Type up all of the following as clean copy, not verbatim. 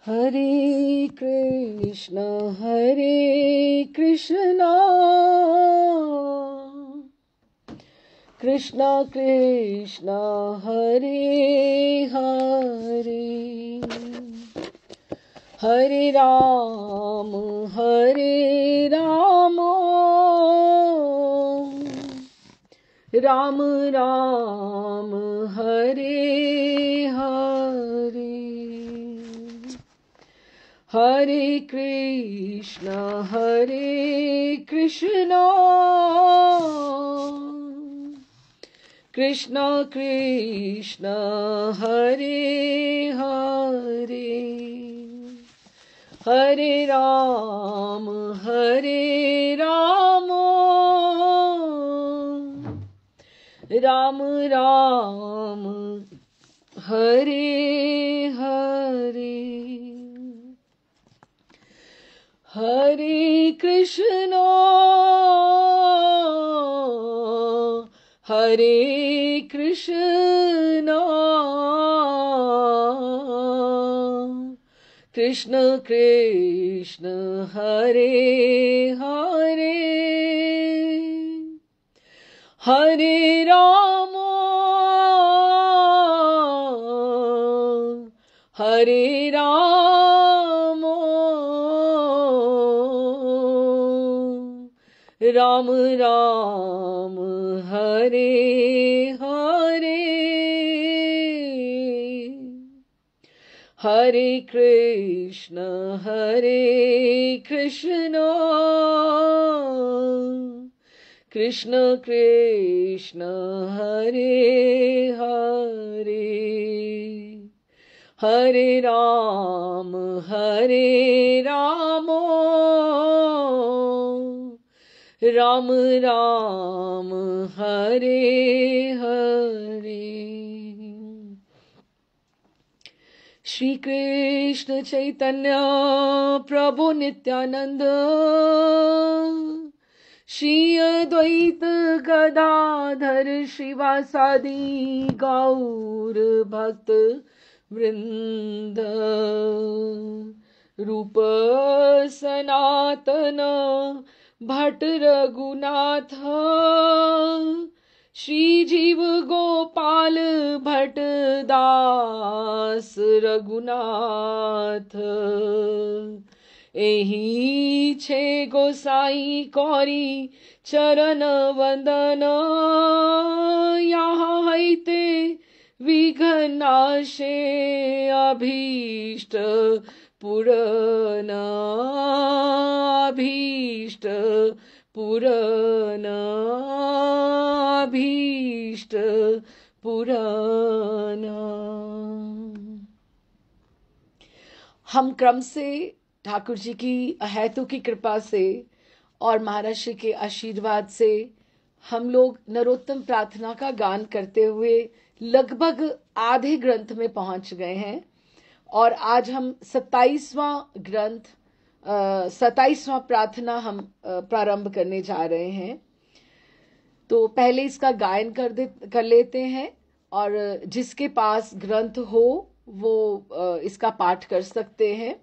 Hare Krishna Krishna Krishna Hare Hare, Hare Ram Ram Ram Hare Hare, Hare Krishna Krishna Krishna Hare Hare, Hare Ram Ram Ram Hare Hare, Hare Krishna Krishna Krishna Hare Hare, Hare Rama Ram Ram Hare Hare, Hare Krishna Krishna Krishna Hare Hare, Hare Ram Ram Ram Hare Hare. Shri Krishna Chaitanya Prabhu Nityananda, Shri Advaita Gadadhar Shivasadi Gaur Bhakt Vrinda, Rupa Sanatana Bhatt Raghunatha, Shri Jiva Gopal Bhatt Das Raghunath, एही छे गोसाई कौरी चरण वंदन, यहाँ हैते विघ्नाशे अभीष्ट पूरण, अभीष्ट पूरण, अभीष्ट पूरण। हम क्रम से ठाकुर जी की अहेतु की कृपा से और महाराज श्री के आशीर्वाद से हम लोग नरोत्तम प्रार्थना का गान करते हुए लगभग आधे ग्रंथ में पहुंच गए हैं और आज हम 27वां प्रार्थना हम प्रारंभ करने जा रहे हैं। तो पहले इसका गायन कर लेते हैं और जिसके पास ग्रंथ हो वो इसका पाठ कर सकते हैं।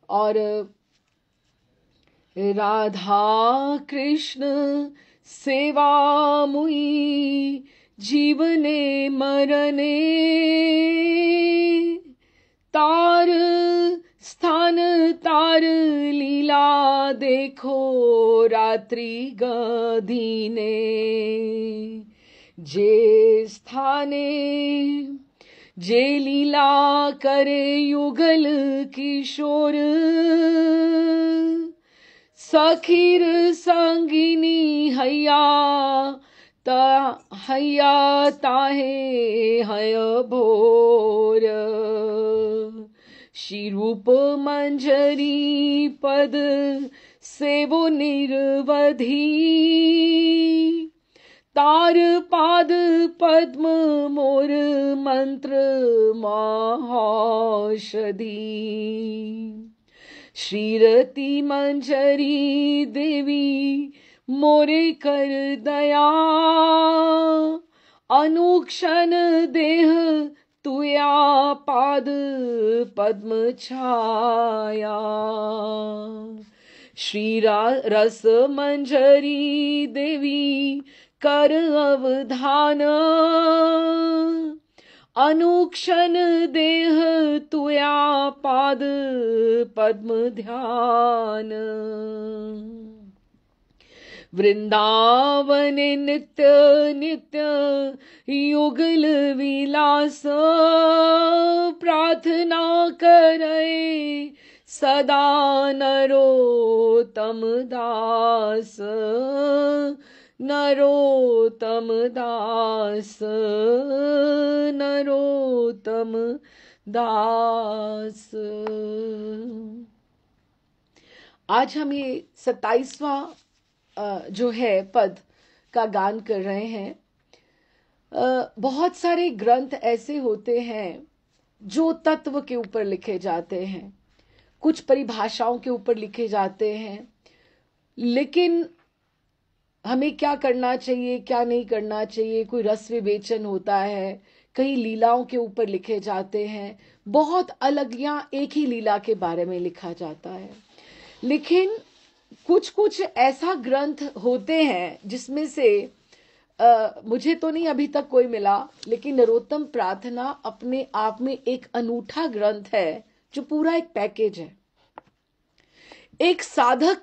और राधा कृष्ण सेवा मुई जीवने मरने, तार स्थान तार लीला देखो रात्रि गधीने, जे स्थाने जे लीला करे युगल किशोर, सखीर संगिनी हैया ताहे हय भोर, श्री रूप मंजरी पद सेवो निर्वधि, तार पाद पद्म मोर मंत्र महौषधि, श्रीरति मंजरी देवी मोरे कर दया, अनुक्षण देह तुया पाद पद्म छाया। श्री रस मंजरी देवी कर अवधान, अनुक्षण देह तुया पाद पद्म ध्यान। वृंदावने नित्य नित्य युगल विलास, प्रार्थना करे सदा नरोत्तम दास। नरोत्तम दास, नरोत्तम दास। आज हम ये 27वां जो है पद का गान कर रहे हैं। बहुत सारे ग्रंथ ऐसे होते हैं जो तत्व के ऊपर लिखे जाते हैं, कुछ परिभाषाओं के ऊपर लिखे जाते हैं, लेकिन हमें क्या करना चाहिए क्या नहीं करना चाहिए, कोई रस विवेचन होता है, कई लीलाओं के ऊपर लिखे जाते हैं, बहुत अलग या एक ही लीला के बारे में लिखा जाता है। लेकिन कुछ कुछ ऐसा ग्रंथ होते हैं जिसमें से मुझे तो नहीं अभी तक कोई मिला, लेकिन नरोत्तम प्रार्थना अपने आप में एक अनूठा ग्रंथ है जो पूरा एक पैकेज है। एक साधक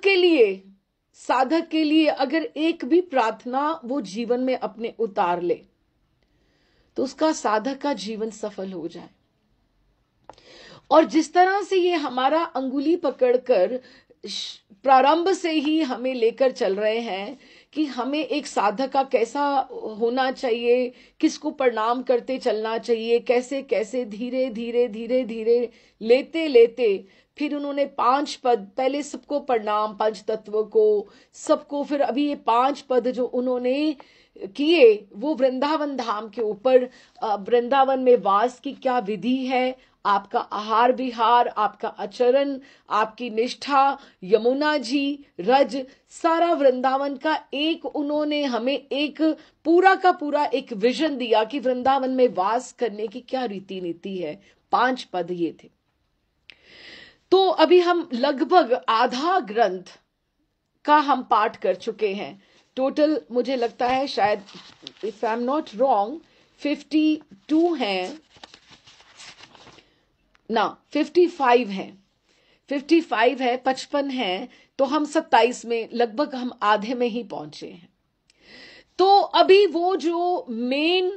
के लिए अगर एक भी प्रार्थना वो जीवन में अपने उतार ले तो उसका साधक का जीवन सफल हो जाए। और जिस तरह से ये हमारा अंगुली पकड़कर प्रारंभ से ही हमें लेकर चल रहे हैं कि हमें एक साधक का कैसा होना चाहिए, किसको प्रणाम करते चलना चाहिए, कैसे कैसे धीरे धीरे धीरे धीरे लेते लेते फिर उन्होंने 5 पद, पहले सबको प्रणाम, 5 तत्व को सबको, फिर अभी ये 5 पद जो उन्होंने किए वो वृंदावन धाम के ऊपर, वृंदावन में वास की क्या विधि है, आपका आहार विहार, आपका आचरण, आपकी निष्ठा, यमुना जी, रज, सारा वृंदावन का एक उन्होंने हमें एक पूरा का पूरा एक विजन दिया कि वृंदावन में वास करने की क्या रीति नीति है। 5 पद ये थे। तो अभी हम लगभग आधा ग्रंथ का हम पाठ कर चुके हैं। टोटल मुझे लगता है शायद, if I am not wrong, 52 हैं ना, 55 हैं, 55 है, 55 है, तो हम 27 में लगभग हम आधे में ही पहुंचे हैं। तो अभी वो जो मेन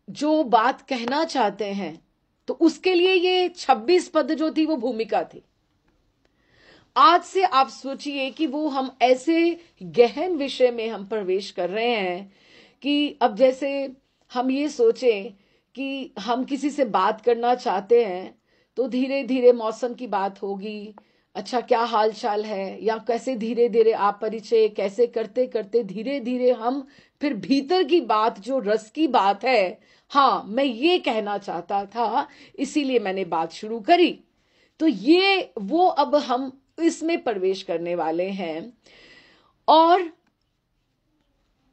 जो बात कहना चाहते हैं, तो उसके लिए ये 26 पद जो थी वो भूमिका थी। आज से आप सोचिए कि वो हम ऐसे गहन विषय में हम प्रवेश कर रहे हैं कि अब जैसे हम ये सोचें कि हम किसी से बात करना चाहते हैं तो धीरे धीरे मौसम की बात होगी, अच्छा क्या हाल चाल है, या कैसे धीरे धीरे आप परिचय कैसे करते करते धीरे धीरे हम फिर भीतर की बात जो रस की बात है, हाँ मैं ये कहना चाहता था इसीलिए मैंने बात शुरू करी। तो ये वो अब हम इसमें प्रवेश करने वाले हैं। और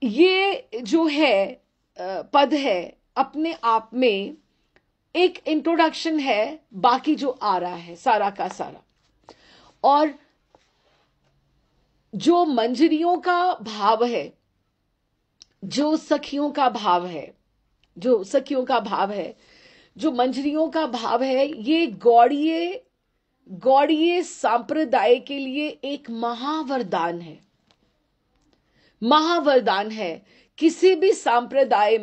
ये जो है पद है अपने आप में एक इंट्रोडक्शन है, बाकी जो आ रहा है सारा का सारा। और जो मंजरियों का भाव है, जो सखियों का भाव है, जो सखियों का भाव है, जो मंजरियों का भाव है, ये गौड़ीय सांप्रदाय के लिए एक महावरदान है, महावरदान है। किसी भी सांप्रदाय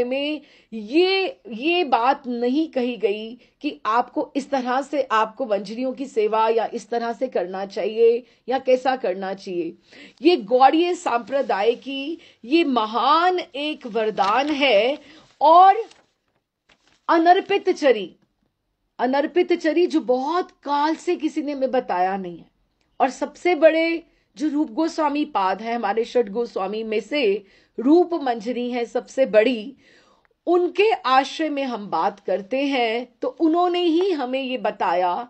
में ये बात नहीं कही गई कि आपको इस तरह से आपको मंजरियों की सेवा या इस तरह से करना चाहिए या कैसा करना चाहिए। ये गौड़ीय सांप्रदाय की ये महान एक वरदान है। और अनर्पित चरी जो बहुत काल से किसी ने हमें बताया नहीं है। और सबसे बड़े जो रूप गोस्वामी पाद है, हमारे षट गोस्वामी में से रूप मंजरी है सबसे बड़ी, उनके आश्रय में हम बात करते हैं तो उन्होंने ही हमें ये बताया,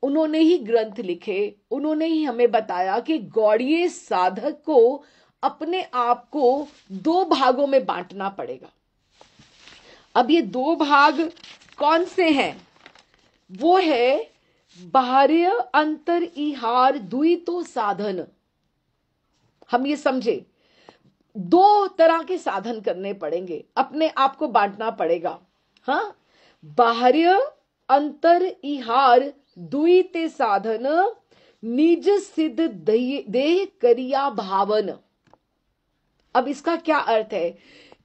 उन्होंने ही ग्रंथ लिखे, उन्होंने ही हमें बताया कि गौड़ीय साधक को अपने आप को 2 भागों में बांटना पड़ेगा। अब ये दो भाग कौन से हैं? वो है बाह्य अंतर इहार द्वैतो साधन। हम ये समझे, दो तरह के साधन करने पड़ेंगे, अपने आप को बांटना पड़ेगा। हाँ, बाह्य अंतर इहार द्वैते साधन निज सिद्ध देह करिया भावन। अब इसका क्या अर्थ है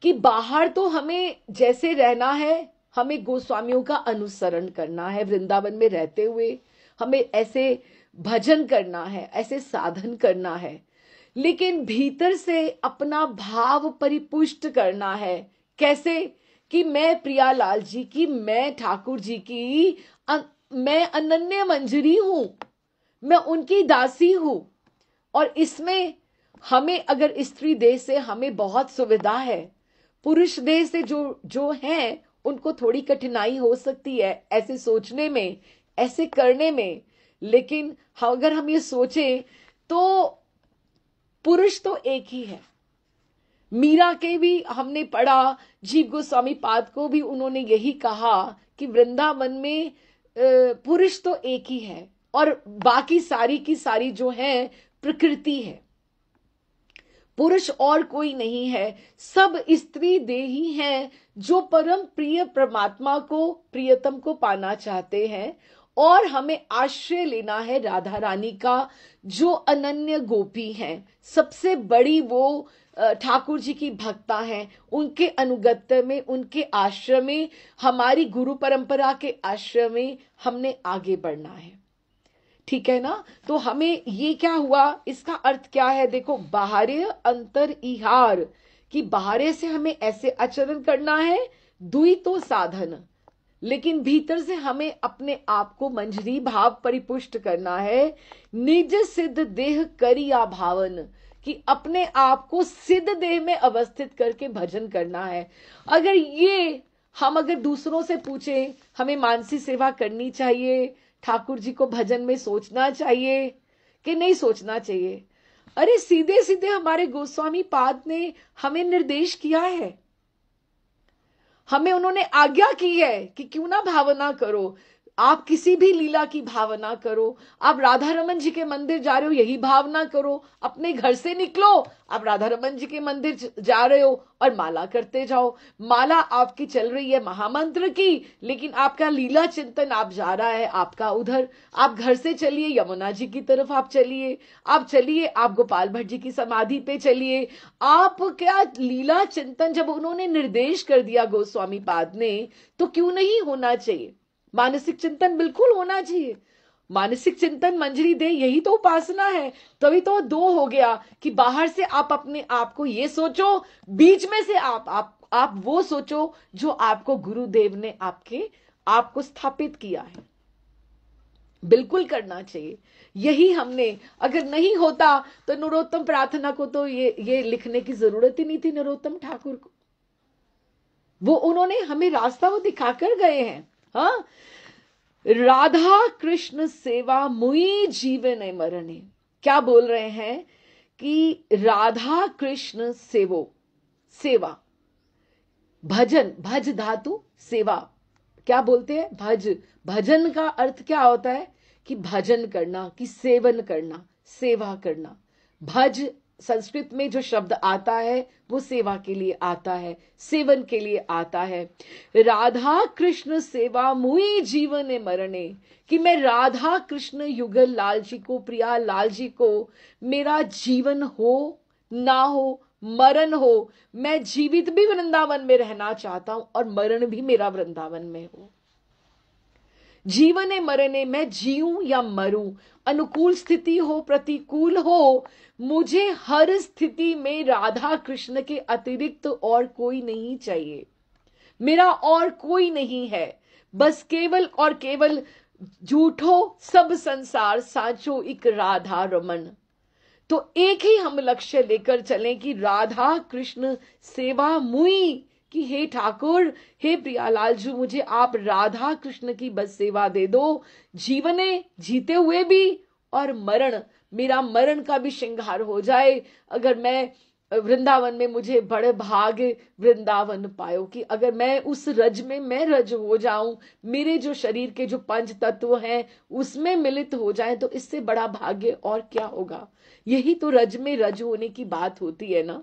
कि बाहर तो हमें जैसे रहना है, हमें गोस्वामियों का अनुसरण करना है, वृंदावन में रहते हुए हमें ऐसे भजन करना है, ऐसे साधन करना है, लेकिन भीतर से अपना भाव परिपुष्ट करना है। कैसे? कि मैं प्रियालाल जी की, मैं ठाकुर जी की, मैं अनन्य मंजरी हूं, मैं उनकी दासी हूं। और इसमें हमें, अगर स्त्री देह से हमें बहुत सुविधा है, पुरुष देह से जो हैं उनको थोड़ी कठिनाई हो सकती है ऐसे सोचने में, ऐसे करने में। लेकिन अगर हम ये सोचें तो पुरुष तो एक ही है। मीरा के भी हमने पढ़ा, जीव गोस्वामी पाद को भी उन्होंने यही कहा कि वृंदावन में पुरुष तो एक ही है और बाकी सारी की सारी जो है प्रकृति है। पुरुष और कोई नहीं है, सब स्त्री देही हैं जो परम प्रिय परमात्मा को, प्रियतम को पाना चाहते हैं। और हमें आश्रय लेना है राधा रानी का, जो अनन्य गोपी हैं, सबसे बड़ी वो ठाकुर जी की भक्ता हैं। उनके अनुगत्य में, उनके आश्रय में, हमारी गुरु परंपरा के आश्रय में हमने आगे बढ़ना है। ठीक है ना? तो हमें ये क्या हुआ, इसका अर्थ क्या है? देखो, बाहर्य अंतर इहार, कि बाहर से हमें ऐसे आचरण करना है, द्वैतो साधन, लेकिन भीतर से हमें अपने आप को मंजरी भाव परिपुष्ट करना है। निज सिद्ध देह करिया भावन, कि अपने आप को सिद्ध देह में अवस्थित करके भजन करना है। अगर ये हम अगर दूसरों से पूछें, हमें मानसी सेवा करनी चाहिए, ठाकुर जी को भजन में सोचना चाहिए कि नहीं सोचना चाहिए? अरे सीधे सीधे हमारे गोस्वामी पाद ने हमें निर्देश किया है, हमें उन्होंने आज्ञा की है कि क्यों ना भावना करो। आप किसी भी लीला की भावना करो, आप राधा रमन जी के मंदिर जा रहे हो, यही भावना करो। अपने घर से निकलो, आप राधा रमन जी के मंदिर जा रहे हो और माला करते जाओ। माला आपकी चल रही है महामंत्र की, लेकिन आपका लीला चिंतन आप जा रहा है आपका उधर। आप घर से चलिए, यमुना जी की तरफ आप चलिए, आप गोपाल भट्ट जी की समाधि पे चलिए। आप क्या लीला चिंतन जब उन्होंने निर्देश कर दिया गोस्वामी पाद ने, तो क्यों नहीं होना चाहिए? मानसिक चिंतन बिल्कुल होना चाहिए। मानसिक चिंतन मंजरी दे, यही तो उपासना है। तभी तो दो हो गया कि बाहर से आप अपने आप को ये सोचो, बीच में से आप वो सोचो जो आपको गुरुदेव ने आपको स्थापित किया है। बिल्कुल करना चाहिए। यही हमने, अगर नहीं होता तो नरोत्तम प्रार्थना को तो ये लिखने की जरूरत ही नहीं थी नरोत्तम ठाकुर को। वो उन्होंने हमें रास्ता वो दिखाकर गए हैं। हाँ, राधा कृष्ण सेवा मुई जीवन मरणे। क्या बोल रहे हैं कि राधा कृष्ण सेवा, भजन, भज धातु सेवा, क्या बोलते हैं? भजन का अर्थ क्या होता है? कि भजन करना, कि सेवन करना, सेवा करना। भज संस्कृत में जो शब्द आता है वो सेवा के लिए आता है, सेवन के लिए आता है। राधा कृष्ण सेवा मुई जीवन मरणे, कि मैं राधा कृष्ण युगल लाल जी को, प्रिया लाल जी को मेरा जीवन हो ना हो, मरण हो, मैं जीवित भी वृंदावन में रहना चाहता हूं और मरण भी मेरा वृंदावन में हो। जीवने मरने, मैं जीऊं या मरूं, अनुकूल स्थिति हो प्रतिकूल हो, मुझे हर स्थिति में राधा कृष्ण के अतिरिक्त और कोई नहीं चाहिए। मेरा और कोई नहीं है, बस केवल और केवल झूठो सब संसार साचो एक राधा रमन। तो एक ही हम लक्ष्य लेकर चलें कि राधा कृष्ण सेवा मुई, कि हे ठाकुर, हे प्रियालाल जी, मुझे आप राधा कृष्ण की बस सेवा दे दो, जीवने, जीते हुए भी, और मरण, मेरा मरण का भी श्रृंगार हो जाए। अगर मैं वृंदावन में मुझे बड़े भाग्य वृंदावन पायो, कि अगर मैं उस रज में मैं रज हो जाऊं, मेरे जो शरीर के जो पंच तत्व हैं उसमें मिलित हो जाएं, तो इससे बड़ा भाग्य और क्या होगा। यही तो रज में रज होने की बात होती है ना।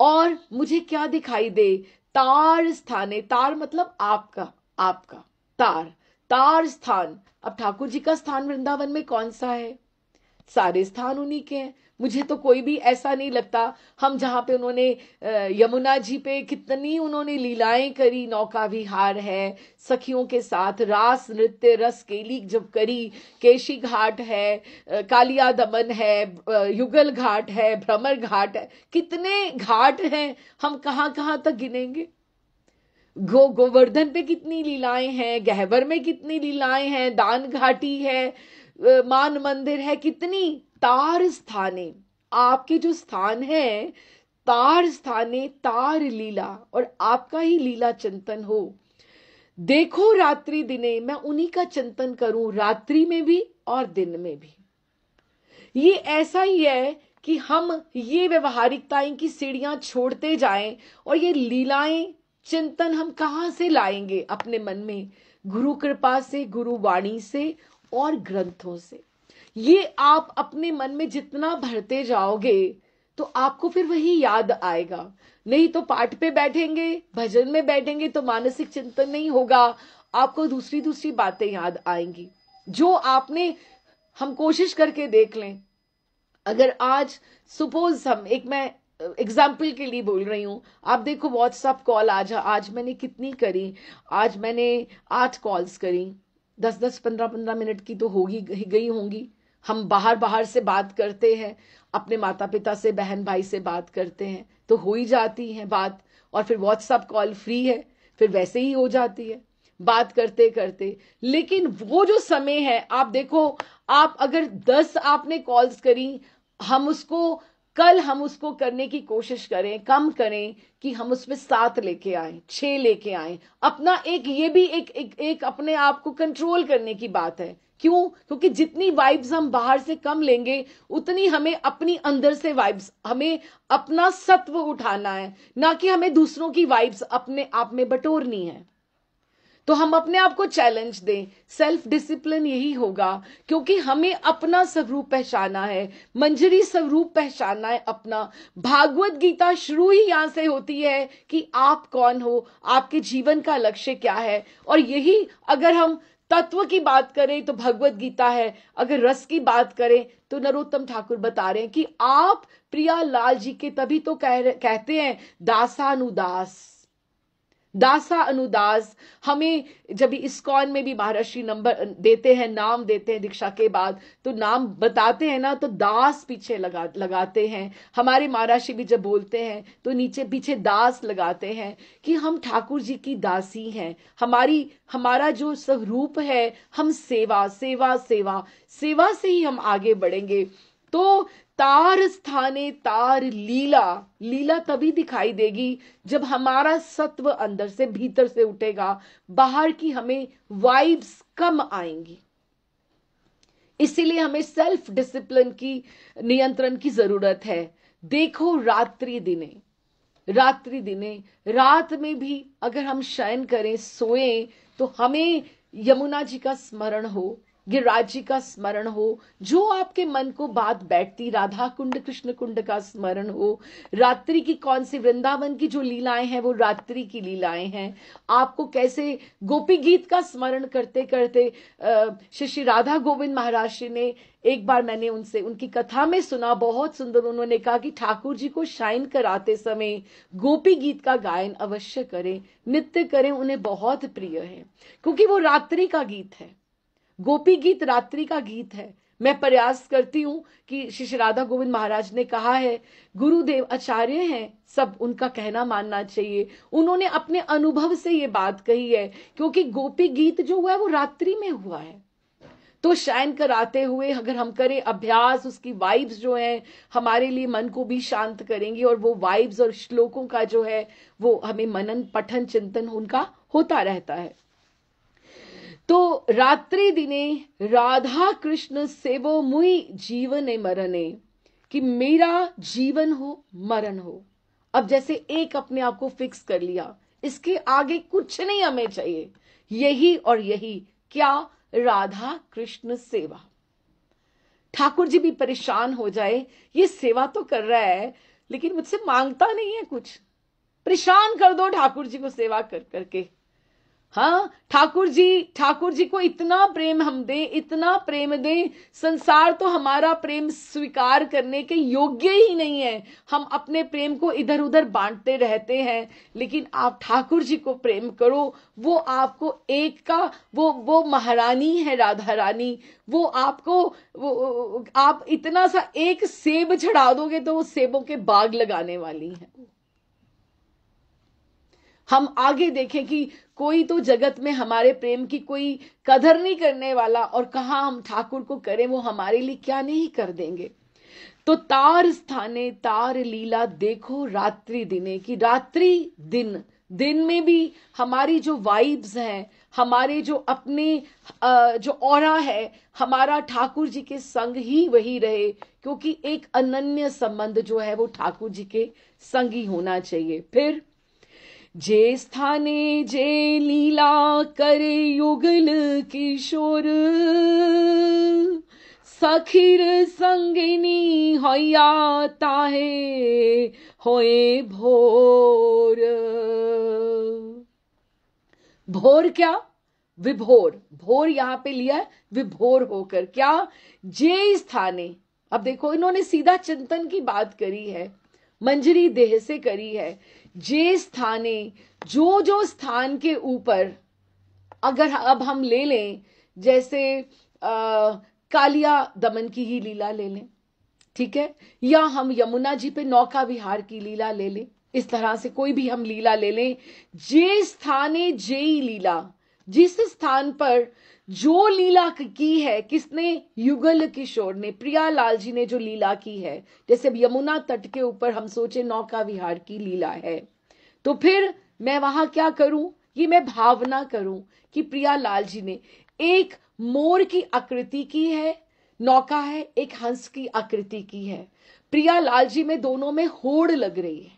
और मुझे क्या दिखाई दे, तार स्थाने, तार मतलब आपका, आपका तार, तार स्थान। अब ठाकुर जी का स्थान वृंदावन में कौन सा है, सारे स्थान उन्हीं के हैं। मुझे तो कोई भी ऐसा नहीं लगता, हम जहां पे उन्होंने यमुना जी पे कितनी उन्होंने लीलाएं करी, नौका विहार है, सखियों के साथ रास नृत्य रस केली जब करी, केशी घाट है, कालिया दमन है, युगल घाट है, भ्रमर घाट है, कितने घाट हैं, हम कहां कहां तक गिनेंगे। गोवर्धन पे कितनी लीलाएं हैं, गहवर में कितनी लीलाएं हैं, दान घाटी है, मान मंदिर है, कितनी। तार स्थाने, आपके जो स्थान है, तार स्थाने तार लीला, और आपका ही लीला चिंतन हो। देखो रात्रि दिने, मैं उन्हीं का चिंतन करूं, रात्रि में भी और दिन में भी। ये ऐसा ही है कि हम ये व्यवहारिकताएं की सीढ़ियां छोड़ते जाएं, और ये लीलाएं चिंतन हम कहां से लाएंगे अपने मन में, गुरु कृपा से, गुरु वाणी से और ग्रंथों से। ये आप अपने मन में जितना भरते जाओगे तो आपको फिर वही याद आएगा। नहीं तो पाठ पे बैठेंगे, भजन में बैठेंगे तो मानसिक चिंतन नहीं होगा, आपको दूसरी दूसरी बातें याद आएंगी जो आपने, हम कोशिश करके देख लें। अगर आज सपोज हम, एक मैं एग्जाम्पल के लिए बोल रही हूं, आप देखो व्हाट्सएप कॉल आज मैंने कितनी करी, आज मैंने 8 कॉल्स करी, 10-10 15-15 मिनट की तो होगी गई होंगी। हम बाहर से बात करते हैं, अपने माता पिता से, बहन भाई से बात करते हैं तो हो ही जाती है बात, और फिर व्हाट्सएप कॉल फ्री है, फिर वैसे ही हो जाती है बात करते करते। लेकिन वो जो समय है, आप देखो, आप अगर 10 आपने कॉल्स करी, कल हम उसको करने की कोशिश करें, कम करें, कि हम उसमें 7 लेके आए, 6 लेके आए। अपना ये भी एक अपने आप को कंट्रोल करने की बात है। क्यों? क्योंकि जितनी वाइब्स हम बाहर से कम लेंगे, उतनी हमें अपनी अंदर से वाइब्स, हमें अपना सत्व उठाना है, ना कि हमें दूसरों की वाइब्स अपने आप में बटोरनी है। तो हम अपने आप को चैलेंज दें, सेल्फ डिसिप्लिन यही होगा, क्योंकि हमें अपना स्वरूप पहचाना है, मंजरी स्वरूप पहचाना है अपना। भागवत गीता शुरू ही यहां से होती है कि आप कौन हो, आपके जीवन का लक्ष्य क्या है। और यही, अगर हम तत्व की बात करें तो भगवत गीता है, अगर रस की बात करें तो नरोत्तम ठाकुर बता रहे हैं कि आप प्रिया लाल जी के, तभी तो कहते हैं दासानुदास, दासा अनुदास। हमें जब इस्कॉन में भी महर्षि नंबर देते हैं, नाम देते हैं दीक्षा के बाद, तो नाम बताते हैं ना, तो दास पीछे लगाते हैं। हमारे महर्षि भी जब बोलते हैं तो नीचे पीछे दास लगाते हैं, कि हम ठाकुर जी की दासी हैं। हमारा जो स्वरूप है, हम सेवा सेवा सेवा सेवा से ही हम आगे बढ़ेंगे। तो तार स्थाने तार लीला, लीला तभी दिखाई देगी जब हमारा सत्व अंदर से, भीतर से उठेगा, बाहर की हमें वाइब्स कम आएंगी। इसीलिए हमें सेल्फ डिसिप्लिन की, नियंत्रण की जरूरत है। देखो रात्रि दिने, रात्रि दिने, रात में भी अगर हम शयन करें, सोएं, तो हमें यमुना जी का स्मरण हो, गिरिराज जी का स्मरण हो, जो आपके मन को बात बैठती, राधा कुंड कृष्ण कुंड का स्मरण हो। रात्रि की कौन सी, वृंदावन की जो लीलाएं हैं वो रात्रि की लीलाएं हैं। आपको कैसे गोपी गीत का स्मरण करते करते, श्री राधा गोविंद महाराज जी ने, एक बार मैंने उनकी कथा में सुना, बहुत सुंदर, उन्होंने कहा कि ठाकुर जी को शाइन कराते समय गोपी गीत का गायन अवश्य करें, नित्य करें, उन्हें बहुत प्रिय है, क्योंकि वो रात्रि का गीत है। गोपी गीत रात्रि का गीत है। मैं प्रयास करती हूं कि श्री राधा गोविंद महाराज ने कहा है, गुरुदेव आचार्य हैं, सब उनका कहना मानना चाहिए। उन्होंने अपने अनुभव से ये बात कही है, क्योंकि गोपी गीत जो हुआ है वो रात्रि में हुआ है। तो शयन कराते हुए अगर हम करें अभ्यास, उसकी वाइब्स जो है हमारे लिए मन को भी शांत करेंगी, और वो वाइब्स और श्लोकों का जो है वो हमें मनन पठन चिंतन उनका होता रहता है। तो रात्रि दिने राधा कृष्ण सेवो मुई जीवने मरने, कि मेरा जीवन हो मरण हो। अब जैसे एक अपने आप को फिक्स कर लिया, इसके आगे कुछ नहीं हमें चाहिए, यही और यही। क्या? राधा कृष्ण सेवा। ठाकुर जी भी परेशान हो जाए, ये सेवा तो कर रहा है लेकिन मुझसे मांगता नहीं है कुछ। परेशान कर दो ठाकुर जी को सेवा कर करके। हाँ, ठाकुर जी को इतना प्रेम हम दें, इतना प्रेम दें, संसार तो हमारा प्रेम स्वीकार करने के योग्य ही नहीं है। हम अपने प्रेम को इधर उधर बांटते रहते हैं, लेकिन आप ठाकुर जी को प्रेम करो। वो आपको एक का वो महारानी है, राधा रानी। वो आपको आप इतना सा एक सेब चढ़ा दोगे तो वो सेबों के बाग लगाने वाली है। हम आगे देखें कि कोई तो जगत में हमारे प्रेम की कोई कदर नहीं करने वाला, और कहां हम ठाकुर को करें, वो हमारे लिए क्या नहीं कर देंगे। तो तार स्थाने तार लीला देखो रात्रि दिने की। रात्रि दिन, दिन में भी हमारी जो वाइब्स हैं, हमारे जो अपने जो ऑरा है, हमारा ठाकुर जी के संग ही वही रहे, क्योंकि एक अनन्य संबंध जो है वो ठाकुर जी के संग ही होना चाहिए। फिर जे स्थाने जे लीला करे युगल किशोर, सखीर संगिनी होया ताहे होए भोर। भोर क्या? विभोर। भोर यहां पे लिया है विभोर होकर। क्या? जे स्थाने। अब देखो, इन्होंने सीधा चिंतन की बात करी है, मंजरी देह से करी है। जे स्थाने, जो जो स्थान के ऊपर, अगर अब हम ले लें जैसे कालिया दमन की ही लीला ले लें, ठीक है, या हम यमुना जी पे नौका विहार की लीला ले लें, इस तरह से कोई भी हम लीला ले लें। जे स्थाने जेई लीला, जिस स्थान पर जो लीला की है, किसने? युगल किशोर ने, प्रियालाल जी ने जो लीला की है। जैसे अब यमुना तट के ऊपर हम सोचे नौका विहार की लीला है, तो फिर मैं वहां क्या करूं? ये मैं भावना करूं कि प्रियालाल जी ने एक मोर की आकृति की है, नौका है, एक हंस की आकृति की है। प्रियालाल जी में दोनों में होड़ लग रही है,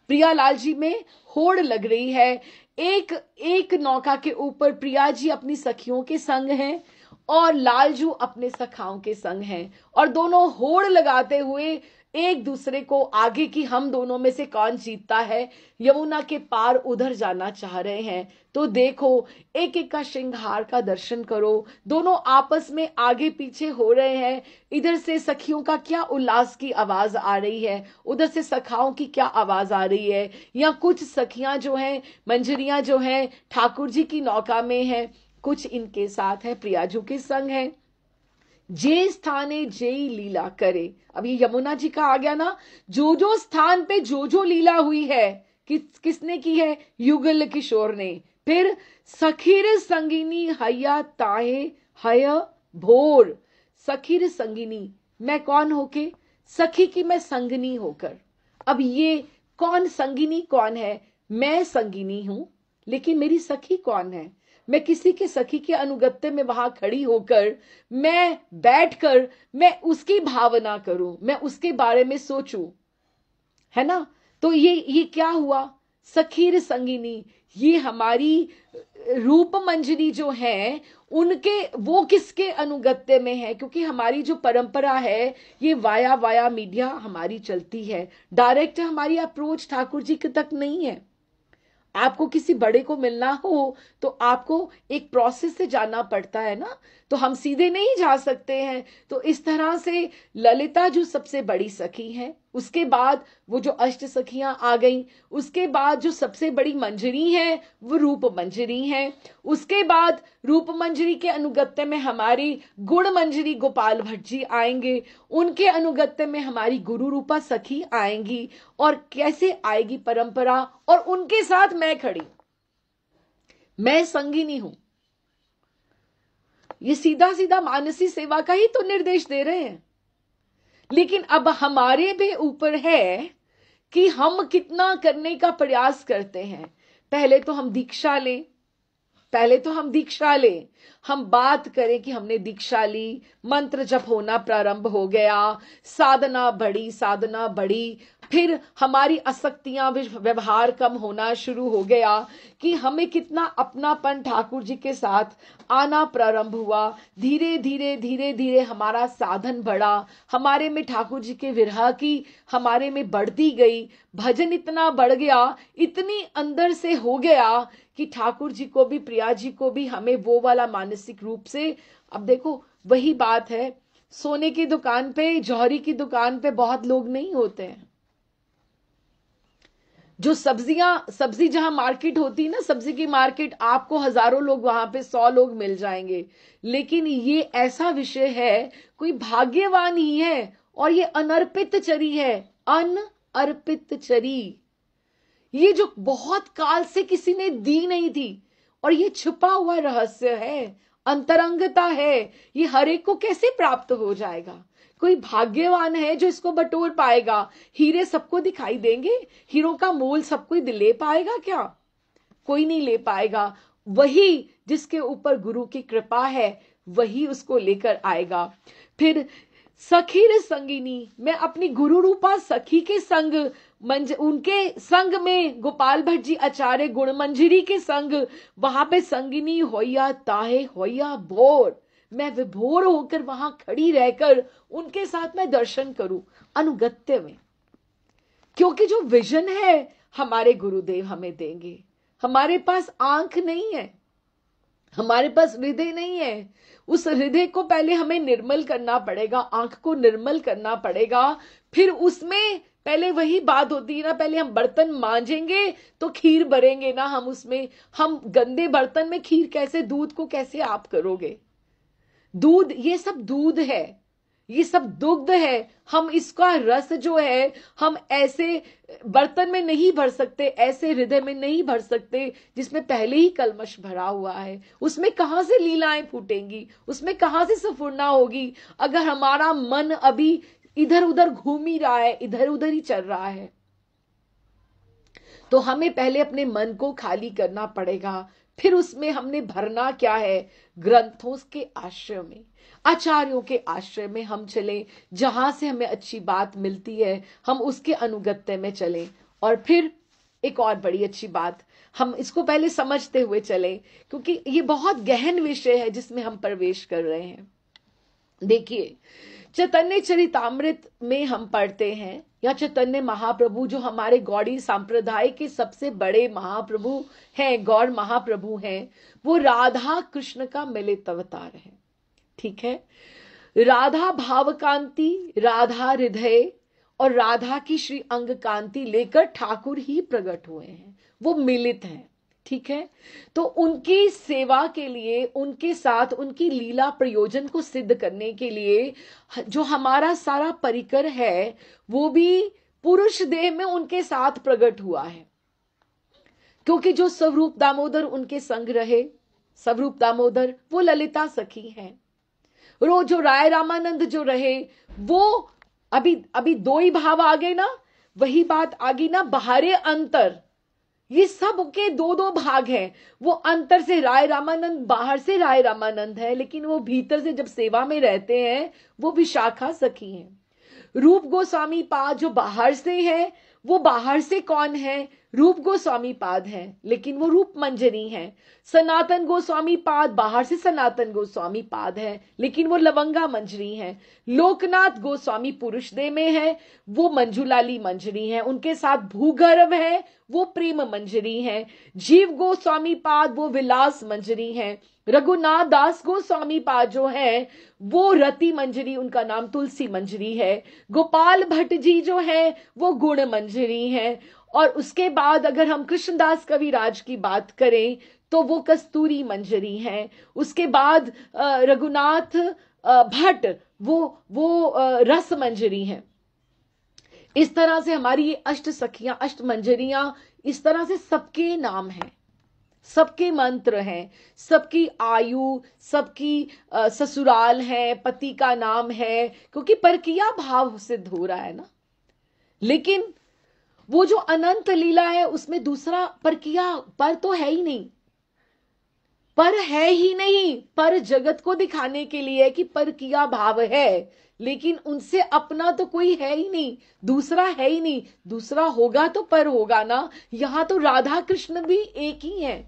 प्रियालाल जी में होड़ लग रही है। एक नौका के ऊपर प्रिया जी अपनी सखियों के संग हैं और लालजू अपने सखाओं के संग हैं, और दोनों होड़ लगाते हुए एक दूसरे को आगे की हम दोनों में से कौन जीतता है, यमुना के पार उधर जाना चाह रहे हैं। तो देखो, एक एक का श्रृंगार का दर्शन करो, दोनों आपस में आगे पीछे हो रहे हैं। इधर से सखियों का क्या उल्लास की आवाज आ रही है, उधर से सखाओं की क्या आवाज आ रही है। या कुछ सखियां जो हैं, मंजरियां जो हैं, ठाकुर जी की नौका में है, कुछ इनके साथ है, प्रियाजू के संग है। जे स्थाने जेई लीला करे। अब ये यमुना जी का आ गया ना, जो जो स्थान पे जो जो लीला हुई है, किसने की है? युगल किशोर ने। फिर सखीर संगिनी हया ताहे हय भोर। सखीर संगिनी, मैं कौन होके? सखी की मैं संगिनी होकर। अब ये कौन संगिनी कौन है? मैं संगिनी हूं, लेकिन मेरी सखी कौन है? मैं किसी के सखी के अनुगत्य में वहां खड़ी होकर, मैं बैठकर मैं उसकी भावना करूं, मैं उसके बारे में सोचूं, है ना। तो ये क्या हुआ? सखीर संगिनी। ये हमारी रूप मंजरी जो है, उनके वो किसके अनुगत्य में है? क्योंकि हमारी जो परंपरा है, ये वाया मीडिया हमारी चलती है, डायरेक्ट हमारी अप्रोच ठाकुर जी तक नहीं है। आपको किसी बड़े को मिलना हो तो आपको एक प्रोसेस से जाना पड़ता है ना, तो हम सीधे नहीं जा सकते हैं। तो इस तरह से ललिता जो सबसे बड़ी सखी है, उसके बाद वो जो अष्ट सखियां आ गई, उसके बाद जो सबसे बड़ी मंजरी है वो रूप मंजरी है, उसके बाद रूप मंजरी के अनुगत्य में हमारी गुण मंजरी गोपाल भट्ट जी आएंगे, उनके अनुगत्य में हमारी गुरु रूपा सखी आएंगी, और कैसे आएगी परंपरा, और उनके साथ मैं खड़ी, मैं संगिनी हूं। ये सीधा सीधा मानसी सेवा का ही तो निर्देश दे रहे हैं। लेकिन अब हमारे भी ऊपर है कि हम कितना करने का प्रयास करते हैं। पहले तो हम दीक्षा लें, पहले तो हम दीक्षा लें, हम बात करें कि हमने दीक्षा ली, मंत्र जप होना प्रारंभ हो गया, साधना बढ़ी, फिर हमारी आसक्तियां, व्यवहार कम होना शुरू हो गया, कि हमें कितना अपनापन ठाकुर जी के साथ आना प्रारंभ हुआ। धीरे धीरे धीरे धीरे हमारा साधन बढ़ा, हमारे में ठाकुर जी के विरह की हमारे में बढ़ती गई, भजन इतना बढ़ गया, इतनी अंदर से हो गया कि ठाकुर जी को भी, प्रिया जी को भी हमें वो वाला मानसिक रूप से। अब देखो वही बात है, सोने की दुकान पे, जौहरी की दुकान पे बहुत लोग नहीं होते हैं। जो सब्जी जहां मार्केट होती है ना, सब्जी की मार्केट, आपको हजारों लोग वहां पे 100 लोग मिल जाएंगे, लेकिन ये ऐसा विषय है, कोई भाग्यवान ही है, और ये अनर्पित चरी है, अनअर्पित चरी, ये जो बहुत काल से किसी ने दी नहीं थी, और ये छुपा हुआ रहस्य है, अंतरंगता है, ये हर एक को कैसे प्राप्त हो जाएगा? कोई भाग्यवान है जो इसको बटोर पाएगा। हीरे सबको दिखाई देंगे, हीरों का मोल सब कोई ले पाएगा क्या? कोई नहीं ले पाएगा। वही जिसके ऊपर गुरु की कृपा है, वही उसको लेकर आएगा। फिर सखीर संगिनी, मैं अपनी गुरु रूपा सखी के संग, उनके संग में गोपाल भट्ट जी आचार्य गुण मंजरी के संग, वहां पे संगिनी होया ताहे होया भोर, मैं विभोर होकर वहां खड़ी रहकर उनके साथ मैं दर्शन करूं अनुगत्य में। क्योंकि जो विजन है हमारे गुरुदेव हमें देंगे। हमारे पास आंख नहीं है, हमारे पास हृदय नहीं है, उस हृदय को पहले हमें निर्मल करना पड़ेगा, आंख को निर्मल करना पड़ेगा। फिर उसमें पहले वही बात होती है ना, पहले हम बर्तन मांजेंगे तो खीर भरेंगे ना, हम उसमें, हम गंदे बर्तन में खीर कैसे, दूध को कैसे आप करोगे? दूध, ये सब दूध है, ये सब दुग्ध है, हम इसका रस जो है हम ऐसे बर्तन में नहीं भर सकते, ऐसे हृदय में नहीं भर सकते जिसमें पहले ही कलमश भरा हुआ है। उसमें कहां से लीलाएं फूटेंगी, उसमें कहां से सफुरना होगी, अगर हमारा मन अभी इधर उधर घूम ही रहा है, इधर उधर ही चल रहा है। तो हमें पहले अपने मन को खाली करना पड़ेगा। फिर उसमें हमने भरना क्या है? ग्रंथों के आश्रय में, आचार्यों के आश्रय में हम चलें, जहां से हमें अच्छी बात मिलती है हम उसके अनुगत्य में चलें। और फिर एक और बड़ी अच्छी बात, हम इसको पहले समझते हुए चलें, क्योंकि ये बहुत गहन विषय है जिसमें हम प्रवेश कर रहे हैं। देखिए, चैतन्य चरितामृत में हम पढ़ते हैं, या चैतन्य महाप्रभु जो हमारे गौड़ी संप्रदाय के सबसे बड़े महाप्रभु हैं, गौड़ महाप्रभु हैं, वो राधा कृष्ण का मिलित अवतार है। ठीक है, राधा भावकांति, राधा हृदय और राधा की श्री अंग कांति लेकर ठाकुर ही प्रकट हुए हैं, वो मिलित हैं। ठीक है, तो उनकी सेवा के लिए, उनके साथ उनकी लीला प्रयोजन को सिद्ध करने के लिए जो हमारा सारा परिकर है, वो भी पुरुष देह में उनके साथ प्रकट हुआ है। क्योंकि जो स्वरूप दामोदर उनके संग रहे, स्वरूप दामोदर वो ललिता सखी हैं। जो राय रामानंद जो रहे, वो अभी दो ही भाव आ गए ना, वही बात आ गई ना, बाहरे अंतर, ये सब के दो दो भाग हैं। वो अंतर से राय रामानंद, बाहर से राय रामानंद है, लेकिन वो भीतर से जब सेवा में रहते हैं वो विशाखा सखी हैं। रूप गोस्वामी पाद जो बाहर से है, वो बाहर से कौन है? रूप गोस्वामी पाद है, लेकिन वो रूप मंजरी है। सनातन गोस्वामी पाद बाहर से सनातन गोस्वामी पाद है, लेकिन वो लवंगा मंजरी है। लोकनाथ गोस्वामी पुरुष देह में है, वो मंजुलाली मंजरी है। उनके साथ भूगर्भ है, वो प्रेम मंजरी है। जीव गोस्वामी पाद वो विलास मंजरी है। रघुनाथ दास गोस्वामी पाद जो है वो रति मंजरी, उनका नाम तुलसी मंजरी है। गोपाल भट्ट जी जो है वो गुण मंजरी है। और उसके बाद अगर हम कृष्णदास कविराज की बात करें तो वो कस्तूरी मंजरी है। उसके बाद रघुनाथ भट्ट वो रस मंजरी है। इस तरह से हमारी ये अष्ट सखियां, अष्ट मंजरियां, इस तरह से सबके नाम हैं, सबके मंत्र हैं, सबकी आयु, सबकी ससुराल है, पति का नाम है, क्योंकि परकिया भाव सिद्ध हो रहा है ना। लेकिन वो जो अनंत लीला है उसमें दूसरा परकिया पर तो है ही नहीं। पर है ही नहीं, पर जगत को दिखाने के लिए कि पर किया भाव है, लेकिन उनसे अपना तो कोई है ही नहीं, दूसरा है ही नहीं। दूसरा होगा तो पर होगा ना। यहां तो राधा कृष्ण भी एक ही है।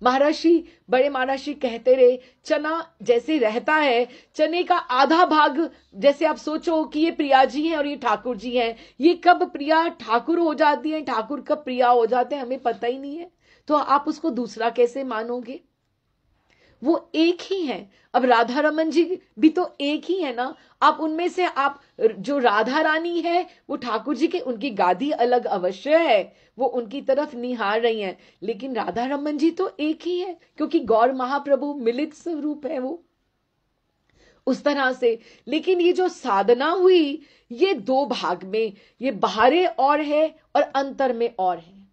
महर्षि, बड़े महर्षि कहते रहे, चना जैसे रहता है, चने का आधा भाग, जैसे आप सोचो कि ये प्रिया जी हैं और ये ठाकुर जी हैं, ये कब प्रिया ठाकुर हो जाती है, ठाकुर कब प्रिया हो जाते हैं, हमें पता ही नहीं है। तो आप उसको दूसरा कैसे मानोगे? वो एक ही है। अब राधा रमन जी भी तो एक ही है ना। आप उनमें से, आप जो राधा रानी है वो ठाकुर जी के, उनकी गादी अलग अवश्य है, वो उनकी तरफ निहार रही हैं, लेकिन राधा रमन जी तो एक ही है, क्योंकि गौर महाप्रभु मिलित स्वरूप है वो, उस तरह से। लेकिन ये जो साधना हुई, ये दो भाग में, ये बाहरे और है और अंतर में और है।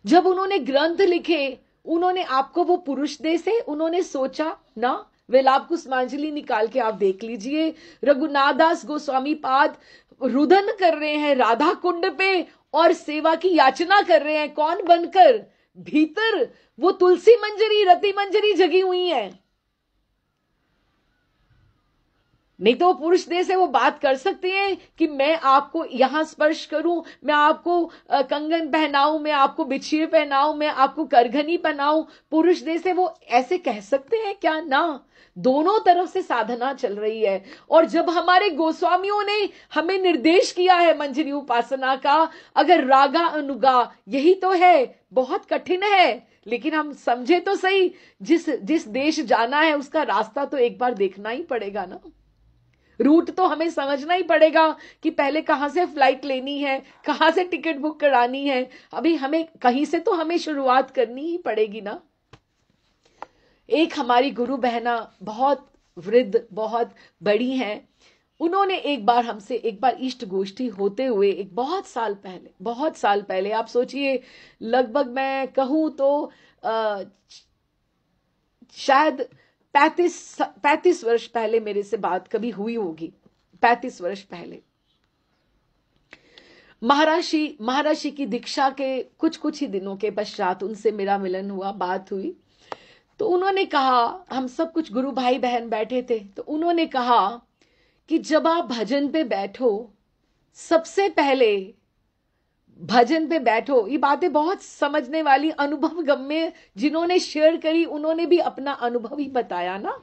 जब उन्होंने ग्रंथ लिखे, उन्होंने आपको वो पुरुष देह से उन्होंने सोचा ना। विलाप कुसुमांजलि निकाल के आप देख लीजिए, रघुनाथ दास गोस्वामी पाद रुदन कर रहे हैं राधा कुंड पे और सेवा की याचना कर रहे हैं। कौन बनकर? भीतर वो तुलसी मंजरी, रति मंजरी जगी हुई है। नहीं तो पुरुष देह से वो बात कर सकते हैं कि मैं आपको यहां स्पर्श करूं, मैं आपको कंगन पहनाऊं, मैं आपको बिछिए पहनाऊं, मैं आपको करघनी पहनाऊं। पुरुष देह से वो ऐसे कह सकते हैं क्या? ना। दोनों तरफ से साधना चल रही है। और जब हमारे गोस्वामियों ने हमें निर्देश किया है मंजरी उपासना का, अगर रागा अनुगा यही तो है, बहुत कठिन है, लेकिन हम समझे तो सही। जिस देश जाना है उसका रास्ता तो एक बार देखना ही पड़ेगा ना। रूट तो हमें समझना ही पड़ेगा कि पहले कहां से फ्लाइट लेनी है, कहां से टिकट बुक करानी है। अभी हमें कहीं से तो हमें शुरुआत करनी ही पड़ेगी ना। एक हमारी गुरु बहना बहुत वृद्ध, बहुत बड़ी हैं, उन्होंने एक बार इष्ट गोष्ठी होते हुए, एक बहुत साल पहले, आप सोचिए, लगभग मैं कहूं तो शायद 35 वर्ष पहले मेरे से बात कभी हुई होगी। 35 वर्ष पहले महर्षि की दीक्षा के कुछ ही दिनों के पश्चात उनसे मेरा मिलन हुआ, बात हुई। तो उन्होंने कहा, हम सब कुछ गुरु भाई बहन बैठे थे, तो उन्होंने कहा कि जब आप भजन पे बैठो, सबसे पहले भजन पे बैठो। ये बातें बहुत समझने वाली, अनुभव गम्य, जिन्होंने शेयर करी उन्होंने भी अपना अनुभव ही बताया ना।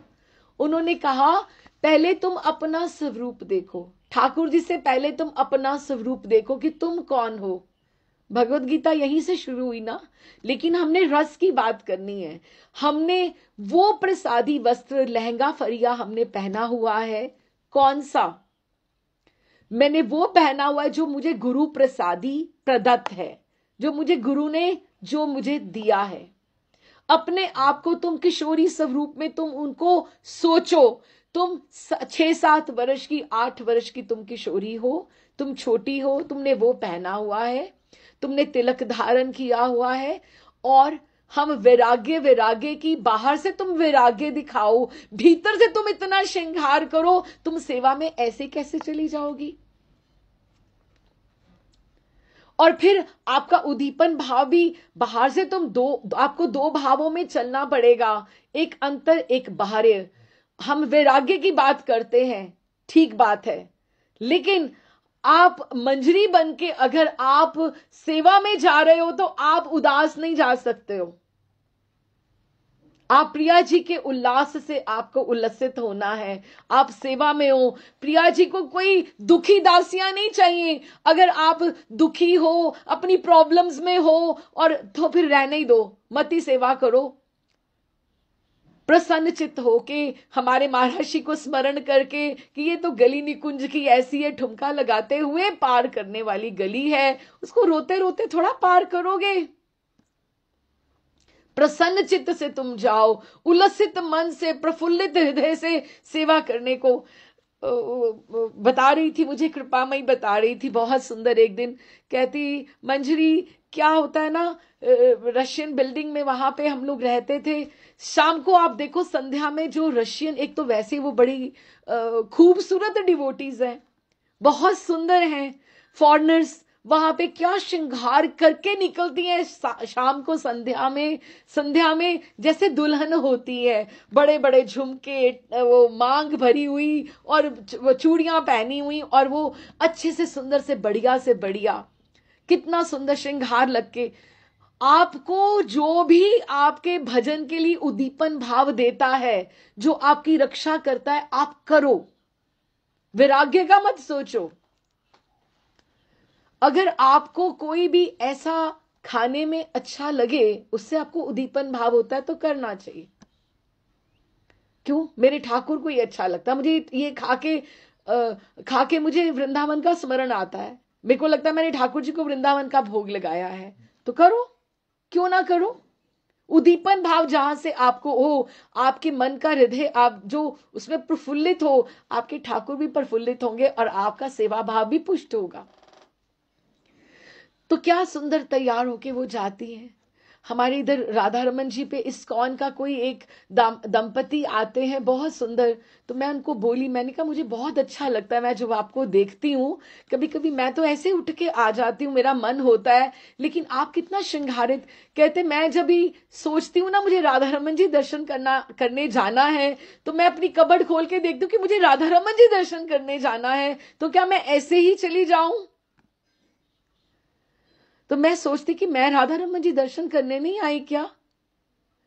उन्होंने कहा, पहले तुम अपना स्वरूप देखो। ठाकुर जी से पहले तुम अपना स्वरूप देखो कि तुम कौन हो। भगवत गीता यहीं से शुरू हुई ना। लेकिन हमने रस की बात करनी है। हमने वो प्रसादी वस्त्र, लहंगा फरिया हमने पहना हुआ है, कौन सा? मैंने वो पहना हुआ है जो मुझे गुरु प्रसादी प्रदत्त है, जो मुझे गुरु ने जो मुझे दिया है। अपने आप को तुम किशोरी स्वरूप में तुम उनको सोचो। तुम 6-7 वर्ष की, 8 वर्ष की तुम किशोरी हो, तुम छोटी हो, तुमने वो पहना हुआ है, तुमने तिलक धारण किया हुआ है। और हम वैराग्य की, बाहर से तुम वैराग्य दिखाओ, भीतर से तुम इतना श्रृंगार करो, तुम सेवा में ऐसे कैसे चली जाओगी? और फिर आपका उद्दीपन भाव भी, बाहर से तुम आपको दो भावों में चलना पड़ेगा, एक अंतर, एक बाहर। हम वैराग्य की बात करते हैं, ठीक बात है, लेकिन आप मंजरी बन के अगर आप सेवा में जा रहे हो तो आप उदास नहीं जा सकते हो। आप प्रिया जी के उल्लास से आपको उल्लसित होना है। आप सेवा में हो, प्रिया जी को कोई दुखी दासियां नहीं चाहिए। अगर आप दुखी हो, अपनी प्रॉब्लम्स में हो, और तो फिर रहने ही दो, मत ही सेवा करो। प्रसन्न चित्त हो के हमारे महर्षि को स्मरण करके कि ये तो गली निकुंज की ऐसी है, ठुमका लगाते हुए पार करने वाली गली है, उसको रोते रोते थोड़ा पार करोगे। प्रसन्न चित्त से तुम जाओ, उल्लसित मन से, प्रफुल्लित हृदय से सेवा करने को बता रही थी मुझे, कृपामयी बता रही थी बहुत सुंदर। एक दिन कहती, मंजरी क्या होता है ना, रशियन बिल्डिंग में वहां पे हम लोग रहते थे, शाम को आप देखो संध्या में जो रशियन, एक तो वैसे वो बड़ी खूबसूरत डिवोटीज हैं, बहुत सुंदर हैं, फॉरेनर्स, वहां पे क्या श्रृंगार करके निकलती हैं शाम को संध्या में जैसे दुल्हन होती है, बड़े बड़े झुमके, वो मांग भरी हुई और वो चूड़ियां पहनी हुई, और वो अच्छे से सुंदर से बढ़िया कितना सुंदर श्रृंगार लग के। आपको जो भी आपके भजन के लिए उद्दीपन भाव देता है, जो आपकी रक्षा करता है, आप करो, वैराग्य का मत सोचो। अगर आपको कोई भी ऐसा खाने में अच्छा लगे, उससे आपको उद्दीपन भाव होता है, तो करना चाहिए। क्यों? मेरे ठाकुर को ये अच्छा लगता है, मुझे ये खा के मुझे वृंदावन का स्मरण आता है, मेरे को लगता है मैंने ठाकुर जी को वृंदावन का भोग लगाया है, तो करो, क्यों ना करो। उद्दीपन भाव जहां से आपको हो, आपके मन का हृदय आप जो उसमें प्रफुल्लित हो, आपके ठाकुर भी प्रफुल्लित होंगे और आपका सेवा भाव भी पुष्ट होगा। तो क्या सुंदर तैयार होके वो जाती हैं। हमारे इधर राधा रमन जी पे इस्कॉन का कोई एक दंपति आते हैं, बहुत सुंदर। तो मैं उनको बोली, मैंने कहा मुझे बहुत अच्छा लगता है, मैं जब आपको देखती हूँ कभी कभी मैं तो ऐसे उठ के आ जाती हूँ, मेरा मन होता है, लेकिन आप कितना श्रृंगारित। कहते मैं जब भी सोचती हूँ ना मुझे राधा रमन जी दर्शन करने जाना है, तो मैं अपनी कबर्ड खोल के देखती हूँ कि मुझे राधा रमन जी दर्शन करने जाना है, तो क्या मैं ऐसे ही चली जाऊं? तो मैं सोचती कि मैं राधा रमन जी दर्शन करने नहीं आई क्या?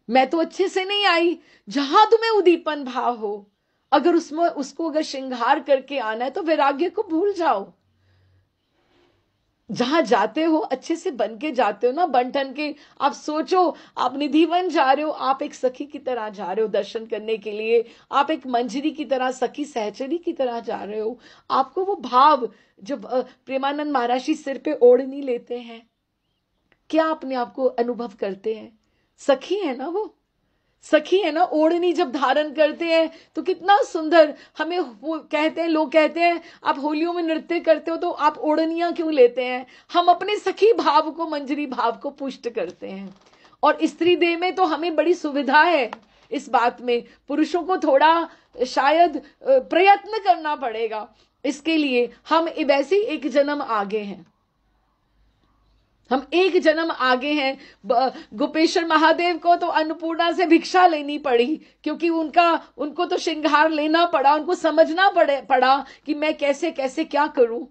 मैं तो अच्छे से नहीं आई। जहां तुम्हें उद्दीपन भाव हो, अगर उसमें उसको अगर श्रृंगार करके आना है, तो वैराग्य को भूल जाओ। जहां जाते हो अच्छे से बन के जाते हो ना, बन ठन के। आप सोचो, आप निधिवन जा रहे हो, आप एक सखी की तरह जा रहे हो दर्शन करने के लिए, आप एक मंजरी की तरह, सखी सहचरी की तरह जा रहे हो। आपको वो भाव, जब प्रेमानंद महाराज जी सिर पे ओढ़नी लेते हैं, क्या अपने आप को अनुभव करते हैं? सखी है ना, वो सखी है ना, ओढ़नी जब धारण करते हैं तो कितना सुंदर। हमें वो कहते हैं, लोग कहते हैं आप होलियों में नृत्य करते हो तो आप ओढ़नियां क्यों लेते हैं? हम अपने सखी भाव को, मंजरी भाव को पुष्ट करते हैं। और स्त्री देह में तो हमें बड़ी सुविधा है इस बात में। पुरुषों को थोड़ा शायद प्रयत्न करना पड़ेगा इसके लिए। हम वैसे ही एक जन्म आगे हैं, हम एक जन्म आगे हैं। गोपेश्वर महादेव को तो अन्नपूर्णा से भिक्षा लेनी पड़ी, क्योंकि उनको तो श्रृंगार लेना पड़ा, उनको समझना पड़ा कि मैं कैसे कैसे क्या करूं।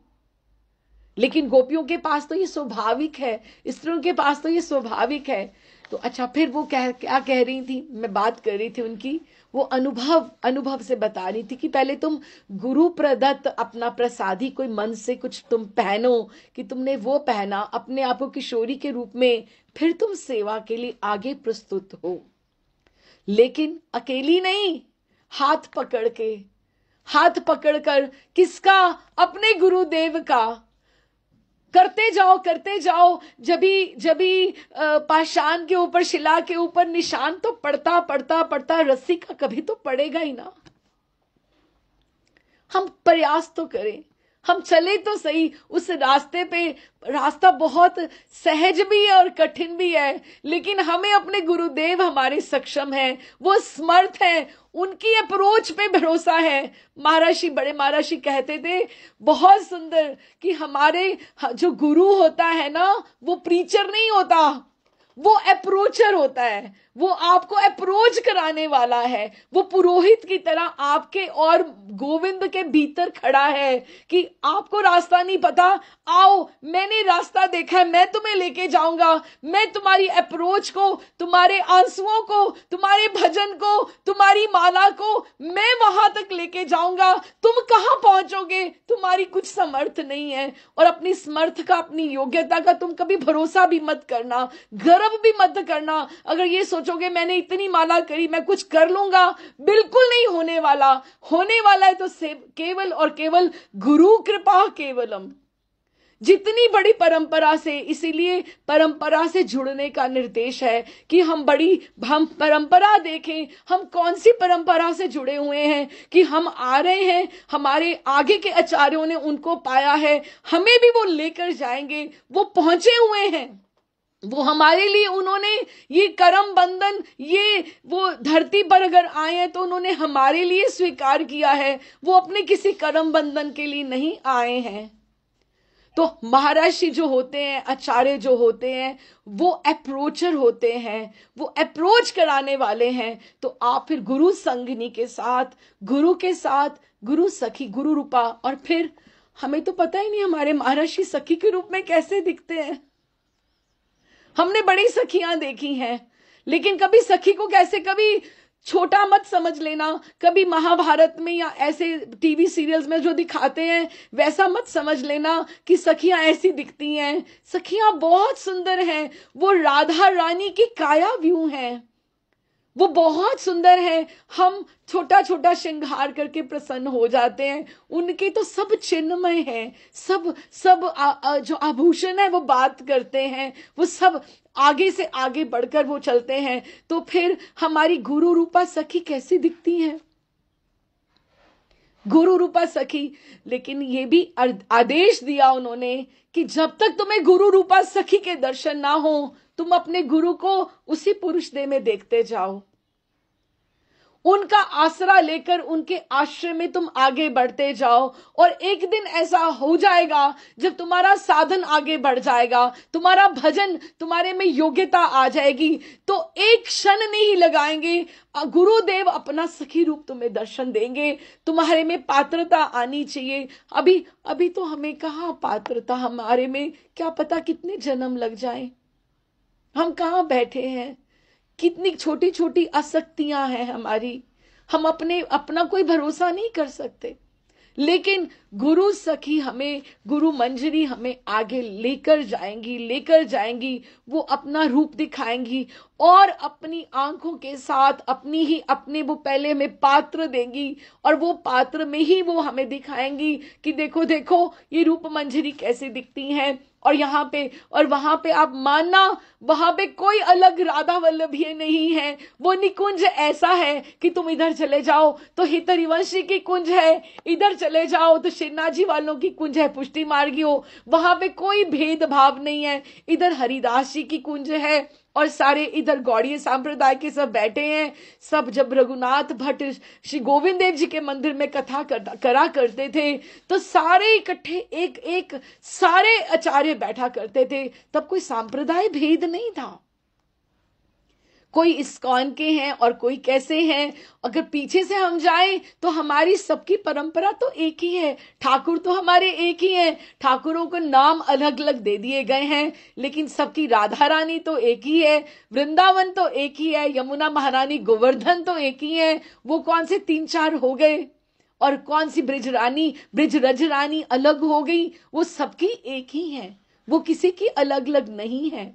लेकिन गोपियों के पास तो ये स्वाभाविक है, स्त्रियों के पास तो ये स्वाभाविक है। तो अच्छा, फिर वो क्या कह रही थी, मैं बात कर रही थी उनकी, वो अनुभव से बता रही थी कि पहले तुम गुरु प्रदत्त अपना प्रसादी कोई मन से कुछ तुम पहनो, कि तुमने वो पहना अपने आप को किशोरी के रूप में, फिर तुम सेवा के लिए आगे प्रस्तुत हो। लेकिन अकेली नहीं, हाथ पकड़कर किसका? अपने गुरुदेव का। करते जाओ। जब पाषाण के ऊपर, शिला के ऊपर निशान तो पड़ता रस्सी का कभी तो पड़ेगा ही ना। हम प्रयास तो करें, हम चले तो सही उस रास्ते पे। रास्ता बहुत सहज भी है और कठिन भी है, लेकिन हमें अपने गुरुदेव हमारे सक्षम हैं, वो समर्थ हैं, उनकी अप्रोच पे भरोसा है। बड़े महाराज कहते थे बहुत सुंदर कि हमारे जो गुरु होता है ना, वो प्रीचर नहीं होता, वो अप्रोचर होता है। वो आपको अप्रोच कराने वाला है। वो पुरोहित की तरह आपके और गोविंद के भीतर खड़ा है कि आपको रास्ता नहीं पता, आओ मैंने रास्ता देखा है, मैं तुम्हें लेके जाऊंगा। मैं तुम्हारी अप्रोच को, तुम्हारे आंसुओं को, तुम्हारे भजन को, तुम्हारी माला को मैं वहां तक लेके जाऊंगा। तुम कहां पहुंचोगे? तुम्हारी कुछ समर्थ नहीं है। और अपनी समर्थ का, अपनी योग्यता का तुम कभी भरोसा भी मत करना, गर्व भी मत करना। अगर ये सोचोगे मैंने इतनी माला करी, मैं कुछ कर लूंगा, बिल्कुल नहीं होने वाला। होने वाला है तो केवल और केवल गुरु कृपा केवलम। जितनी बड़ी परंपरा से, इसीलिए परंपरा से जुड़ने का निर्देश है कि हम परंपरा देखें, हम कौन सी परंपरा से जुड़े हुए हैं, कि हम आ रहे हैं, हमारे आगे के आचार्यों ने उनको पाया है, हमें भी वो लेकर जाएंगे। वो पहुंचे हुए हैं, वो हमारे लिए, उन्होंने ये करम बंधन, ये वो धरती पर अगर आए हैं तो उन्होंने हमारे लिए स्वीकार किया है। वो अपने किसी करम बंधन के लिए नहीं आए हैं। तो महाराष्ट्री जो होते हैं, आचार्य जो होते हैं, वो अप्रोचर होते हैं, वो अप्रोच कराने वाले हैं। तो आप फिर गुरु संगिनी के साथ, गुरु के साथ, गुरु सखी, गुरु रूपा, और फिर हमें तो पता ही नहीं हमारे महाराष्ट्री सखी के रूप में कैसे दिखते हैं। हमने बड़ी सखियां देखी हैं, लेकिन कभी सखी को कैसे, कभी छोटा मत समझ लेना, कभी महाभारत में या ऐसे टीवी सीरियल्स में जो दिखाते हैं वैसा मत समझ लेना कि सखियां ऐसी दिखती हैं। सखियां बहुत सुंदर हैं, वो राधा रानी की काया व्यू हैं, वो बहुत सुंदर है। हम छोटा छोटा श्रृंगार करके प्रसन्न हो जाते हैं, उनके तो सब चिन्मय है, सब सब जो आभूषण है वो बात करते हैं, वो सब आगे से आगे बढ़कर वो चलते हैं। तो फिर हमारी गुरु रूपा सखी कैसी दिखती हैं, गुरु रूपा सखी। लेकिन ये भी आदेश दिया उन्होंने कि जब तक तुम्हें गुरु रूपा सखी के दर्शन ना हो, तुम अपने गुरु को उसी पुरुष देह में देखते जाओ, उनका आसरा लेकर उनके आश्रय में तुम आगे बढ़ते जाओ। और एक दिन ऐसा हो जाएगा जब तुम्हारा साधन आगे बढ़ जाएगा, तुम्हारा भजन, तुम्हारे में योग्यता आ जाएगी, तो एक क्षण नहीं लगाएंगे, गुरुदेव अपना सखी रूप तुम्हें दर्शन देंगे। तुम्हारे में पात्रता आनी चाहिए। अभी अभी तो हमें कहाँ पात्रता, हमारे में क्या पता कितने जन्म लग जाए, हम कहाँ बैठे हैं, कितनी छोटी छोटी आसक्तियां हैं हमारी, हम अपना कोई भरोसा नहीं कर सकते। लेकिन गुरु सखी हमें, गुरु मंजरी हमें आगे लेकर जाएंगी, वो अपना रूप दिखाएंगी और अपनी आंखों के साथ अपने वो पहले हमें पात्र देंगी, और वो पात्र में ही वो हमें दिखाएंगी कि देखो देखो ये रूप मंजरी कैसे दिखती हैं। और यहाँ पे और वहां पे आप मानना, वहां पे कोई अलग राधा वल्लभी नहीं है, वो निकुंज ऐसा है कि तुम इधर चले जाओ तो हितरिवंशी की कुंज है, इधर चले जाओ तो श्रीनाथ जी वालों की कुंज है, पुष्टि मार्गी हो, वहां पे कोई भेदभाव नहीं है। इधर हरिदास जी की कुंज है और सारे इधर गौड़ीय संप्रदाय के सब बैठे हैं। सब जब रघुनाथ भट्ट श्री गोविंद देव जी के मंदिर में कथा करा करते थे तो सारे इकट्ठे एक एक सारे आचार्य बैठा करते थे, तब कोई सांप्रदाय भेद नहीं था। कोई इस्कॉन के हैं और कोई कैसे हैं। अगर पीछे से हम जाएं तो हमारी सबकी परंपरा तो एक ही है, ठाकुर तो हमारे एक ही हैं, ठाकुरों को नाम अलग अलग दे दिए गए हैं, लेकिन सबकी राधा रानी तो एक ही है, वृंदावन तो एक ही है, यमुना महारानी गोवर्धन तो एक ही है। वो कौन से 3-4 हो गए और कौन सी ब्रिज रज रानी अलग हो गई, वो सबकी एक ही है, वो किसी की अलग अलग नहीं है।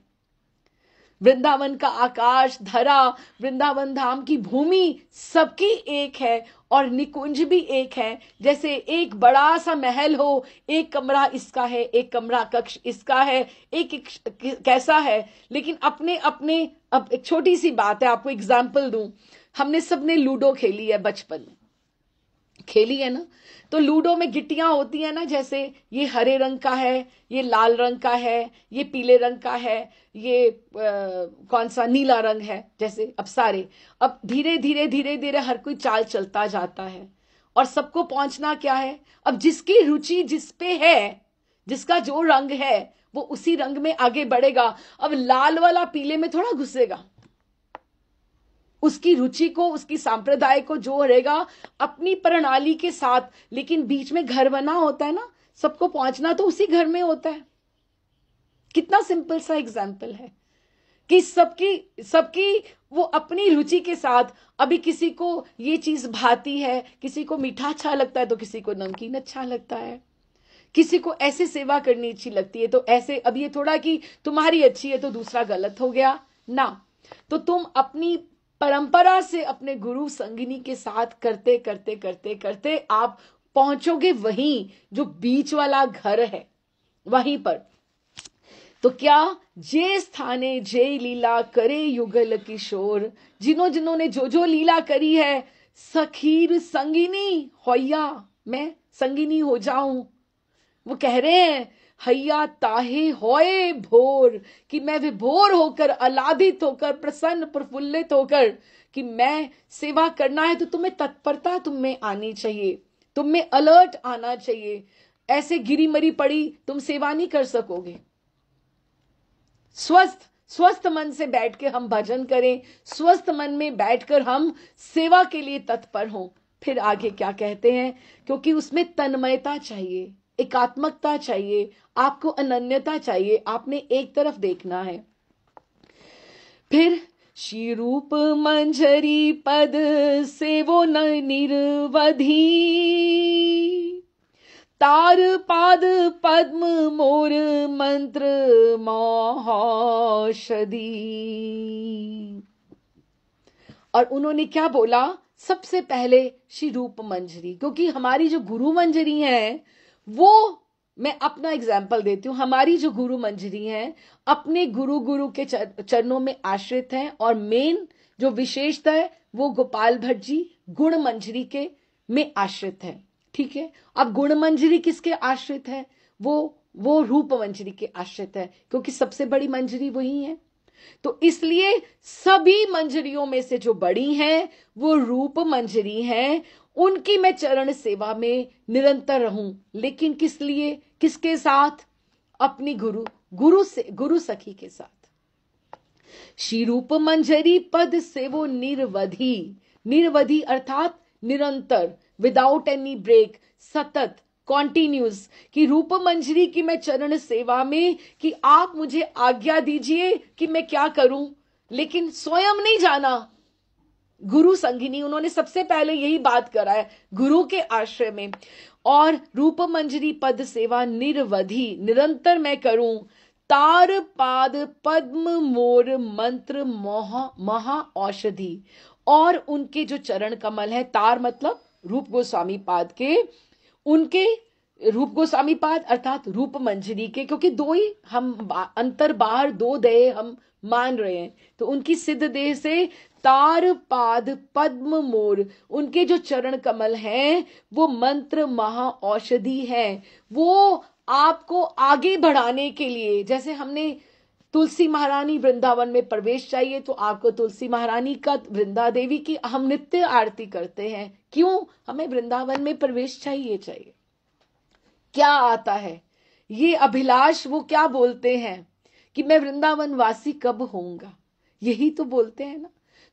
वृंदावन का आकाश धरा, वृंदावन धाम की भूमि सबकी एक है और निकुंज भी एक है। जैसे एक बड़ा सा महल हो, एक कमरा इसका है, एक कमरा कक्ष इसका है, एक कैसा है, लेकिन अपने अपने। अब एक छोटी सी बात है, आपको एग्जाम्पल दूं। हमने सबने लूडो खेली है, बचपन में खेली है ना। तो लूडो में गिट्टियां होती है ना, जैसे ये हरे रंग का है, ये लाल रंग का है, ये पीले रंग का है, ये कौन सा नीला रंग है, जैसे अब सारे अब धीरे धीरे धीरे धीरे हर कोई चाल चलता जाता है और सबको पहुंचना क्या है, अब जिसकी रुचि जिस पे है, जिसका जो रंग है वो उसी रंग में आगे बढ़ेगा। अब लाल वाला पीले में थोड़ा घुसेगा, उसकी रुचि को, उसकी सांप्रदाय को जो रहेगा अपनी प्रणाली के साथ, लेकिन बीच में घर बना होता है ना, सबको पहुंचना तो उसी घर में होता है। कितना सिंपल सा एग्जाम्पल है कि सबकी वो अपनी रुचि के साथ। अभी किसी को ये चीज भाती है, किसी को मीठा अच्छा लगता है तो किसी को नमकीन अच्छा लगता है, किसी को ऐसे सेवा करनी अच्छी लगती है तो ऐसे। अब ये थोड़ा कि तुम्हारी अच्छी है तो दूसरा गलत हो गया ना। तो तुम अपनी परंपरा से अपने गुरु संगिनी के साथ करते करते करते करते आप पहुंचोगे वहीं जो बीच वाला घर है, वहीं पर। तो क्या जे स्थाने जय लीला करे युगल किशोर, जिन्होंने जो लीला करी है, सखीर संगिनी होया, मैं संगिनी हो जाऊं। वो कह रहे हैं हैया ताहे होए भोर, कि मैं विभोर होकर, आह्लादित होकर, प्रसन्न प्रफुल्लित होकर कि मैं सेवा करना है तो तुम्हें तत्परता तुम में आनी चाहिए, तुम में अलर्ट आना चाहिए। ऐसे गिरी मरी पड़ी तुम सेवा नहीं कर सकोगे। स्वस्थ मन से बैठ के हम भजन करें, स्वस्थ मन में बैठकर हम सेवा के लिए तत्पर हों। फिर आगे क्या कहते हैं, क्योंकि उसमें तन्मयता चाहिए, एकात्मकता चाहिए, आपको अनन्यता चाहिए, आपने एक तरफ देखना है। फिर श्री रूप मंजरी पद सेवो न निर्वधि, तार पाद पद्म मोर मंत्र महौषधि। और उन्होंने क्या बोला, सबसे पहले श्री रूप मंजरी, क्योंकि हमारी जो गुरु मंजरी है वो, मैं अपना एग्जाम्पल देती हूँ, हमारी जो गुरु मंजरी है अपने गुरु के चरणों में आश्रित है, और मेन जो विशेषता है वो गोपाल भट्ट जी गुण मंजरी के में आश्रित है। ठीक है, अब गुण मंजरी किसके आश्रित है, वो रूप मंजरी के आश्रित है, क्योंकि सबसे बड़ी मंजरी वही है। तो इसलिए सभी मंजरियों में से जो बड़ी है वो रूप मंजरी है, उनकी मैं चरण सेवा में निरंतर रहूं। लेकिन किस लिए, किसके साथ, अपनी गुरु सखी के साथ। श्री रूप मंजरी पद से वो निर्वधि अर्थात निरंतर, विदाउट एनी ब्रेक, सतत, कॉन्टिन्यूस, कि रूप मंजरी की मैं चरण सेवा में, कि आप मुझे आज्ञा दीजिए कि मैं क्या करूं, लेकिन स्वयं नहीं जाना। गुरु संगिनी, उन्होंने सबसे पहले यही बात करा है गुरु के आश्रय में। और रूप मंजरी पद सेवा निर्वधि, निरंतर मैं करूं। तार पाद पद्म मोर मंत्र महा औषधि, और उनके जो चरण कमल है, तार मतलब रूप गोस्वामी पाद के, उनके रूप गोस्वामी पाद अर्थात रूप मंजरी के, क्योंकि दो ही हम अंतर बाहर दो देह हम मान रहे हैं, तो उनकी सिद्ध देह से तार पाद पद्म मोर, उनके जो चरण कमल हैं वो मंत्र महा औषधि है। वो आपको आगे बढ़ाने के लिए, जैसे हमने तुलसी महारानी वृंदावन में प्रवेश चाहिए तो आपको तुलसी महारानी का, वृंदा देवी की हम नित्य आरती करते हैं। क्यों, हमें वृंदावन में प्रवेश चाहिए। क्या आता है ये अभिलाष, वो क्या बोलते हैं कि मैं वृंदावन वासी कब होऊंगा, यही तो बोलते हैं ना।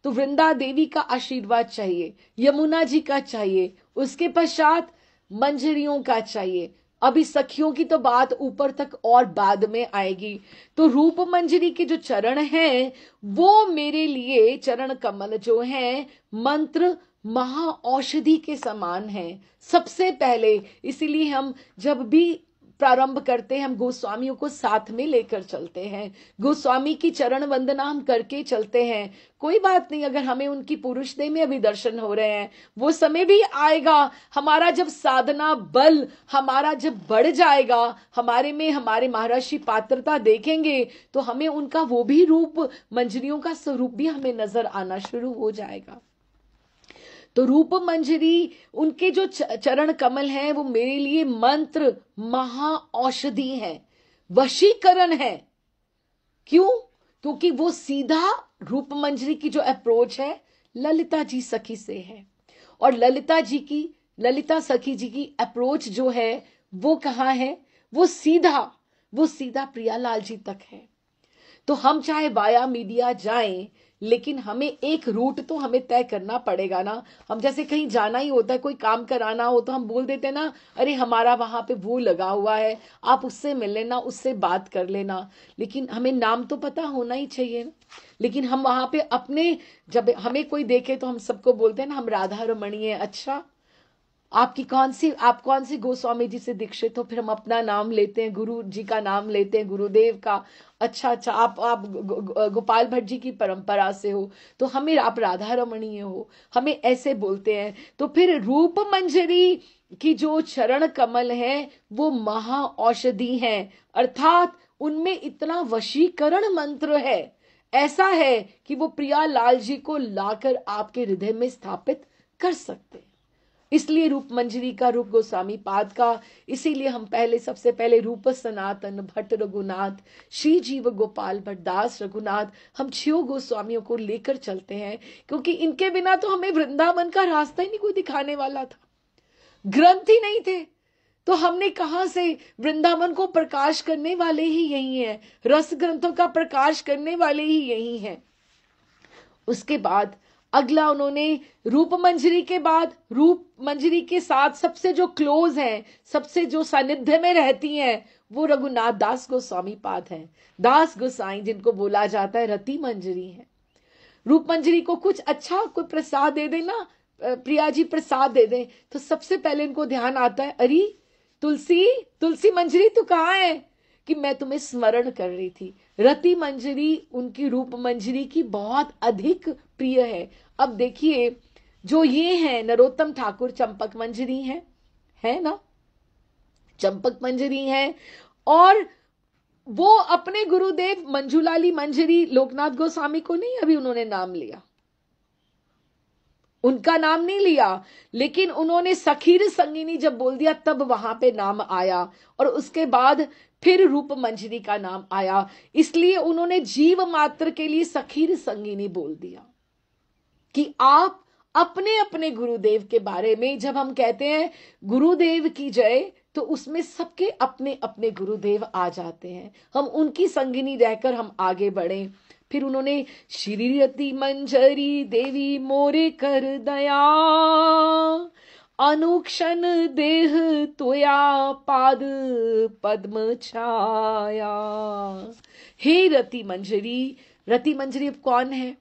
तो वृंदा देवी का आशीर्वाद चाहिए, यमुना जी का चाहिए, उसके पश्चात मंजरियों का चाहिए। अभी सखियों की तो बात ऊपर तक और बाद में आएगी। तो रूप मंजरी के जो चरण हैं वो मेरे लिए चरण कमल जो हैं मंत्र महा औषधि के समान है सबसे पहले। इसीलिए हम जब भी प्रारंभ करते हैं हम गोस्वामियों को साथ में लेकर चलते हैं, गोस्वामी की चरण वंदना हम करके चलते हैं। कोई बात नहीं, अगर हमें उनकी पुरुष देह में अभी दर्शन हो रहे हैं, वो समय भी आएगा। हमारा जब साधना बल हमारा जब बढ़ जाएगा, हमारे में हमारे महर्षि पात्रता देखेंगे, तो हमें उनका वो भी रूप, मंजरियों का स्वरूप भी हमें नजर आना शुरू हो जाएगा। तो रूप मंजरी, उनके जो चरण कमल हैं वो मेरे लिए मंत्र महा औषधि है, वशीकरण है। क्यों, क्योंकि वो सीधा रूप मंजरी की जो अप्रोच है ललिता जी सखी से है, और ललिता सखी जी की अप्रोच जो है वो कहाँ है, वो सीधा प्रियालाल जी तक है। तो हम चाहे वाया मीडिया जाएं, लेकिन हमें एक रूट तो हमें तय करना पड़ेगा ना। हम जैसे कहीं जाना ही होता है, कोई काम कराना हो तो हम बोल देते हैं ना, अरे हमारा वहां पे वो लगा हुआ है, आप उससे मिल लेना, उससे बात कर लेना। लेकिन हमें नाम तो पता होना ही चाहिए ना। लेकिन हम वहां पे अपने, जब हमें कोई देखे तो हम सबको बोलते हैं ना, हम राधा रमणी है। अच्छा, आप कौन सी गोस्वामी जी से दीक्षित हो, फिर हम अपना नाम लेते हैं, गुरु जी का नाम लेते हैं, गुरुदेव का। अच्छा, आप गोपाल भट्ट जी की परंपरा से हो, तो हमें आप राधा रमणीय हो, हमें ऐसे बोलते हैं। तो फिर रूप मंजरी की जो चरण कमल है वो महा औषधि है, अर्थात उनमें इतना वशीकरण मंत्र है, ऐसा है कि वो प्रिया लाल जी को लाकर आपके हृदय में स्थापित कर सकते हैं। इसलिए रूप मंजरी का, रूप गोस्वामी पाद का, इसीलिए हम सबसे पहले रूप सनातन भट्ट रघुनाथ, श्री जीव गोपाल भट्ट दास रघुनाथ, हम 6 गोस्वामियों को लेकर चलते हैं, क्योंकि इनके बिना तो हमें वृंदावन का रास्ता ही नहीं कोई दिखाने वाला था। ग्रंथ ही नहीं थे, तो हमने कहां से, वृंदावन को प्रकाश करने वाले ही यही हैं, रस ग्रंथों का प्रकाश करने वाले ही यही हैं। उसके बाद अगला उन्होंने रूप मंजरी के बाद, रूप मंजरी के साथ सबसे जो क्लोज हैं, सबसे जो सानिध्य में रहती हैं, वो रघुनाथ दास गोस्वामी पाद हैं। दास गोसाई जिनको बोला जाता है रति मंजरी है। रूप मंजरी को कुछ अच्छा कोई प्रसाद दे देना, प्रिया जी प्रसाद दे दें, तो सबसे पहले इनको ध्यान आता है, अरे तुलसी, तुलसी मंजरी तू कहाँ है, कि मैं तुम्हें स्मरण कर रही थी। रति मंजरी उनकी रूप मंजरी की बहुत अधिक प्रिय है। अब देखिए, जो ये हैं नरोत्तम ठाकुर, चंपक मंजरी है ना, चंपक मंजरी है, और वो अपने गुरुदेव मंजूलाली मंजरी लोकनाथ गोस्वामी को नहीं अभी उन्होंने नाम लिया, उनका नाम नहीं लिया, लेकिन उन्होंने सखीर संगिनी जब बोल दिया तब वहां पे नाम आया, और उसके बाद फिर रूप मंजरी का नाम आया। इसलिए उन्होंने जीव मात्र के लिए सखीर संगिनी बोल दिया कि आप अपने अपने गुरुदेव के बारे में जब हम कहते हैं गुरुदेव की जय, तो उसमें सबके अपने अपने गुरुदेव आ जाते हैं। हम उनकी संगिनी रहकर हम आगे बढ़ें। फिर उन्होंने श्री रति मंजरी देवी मोरे कर दया, अनुक्षण देह तोया पाद पद्म छाया। हे रति मंजरी, रति मंजरी अब कौन है?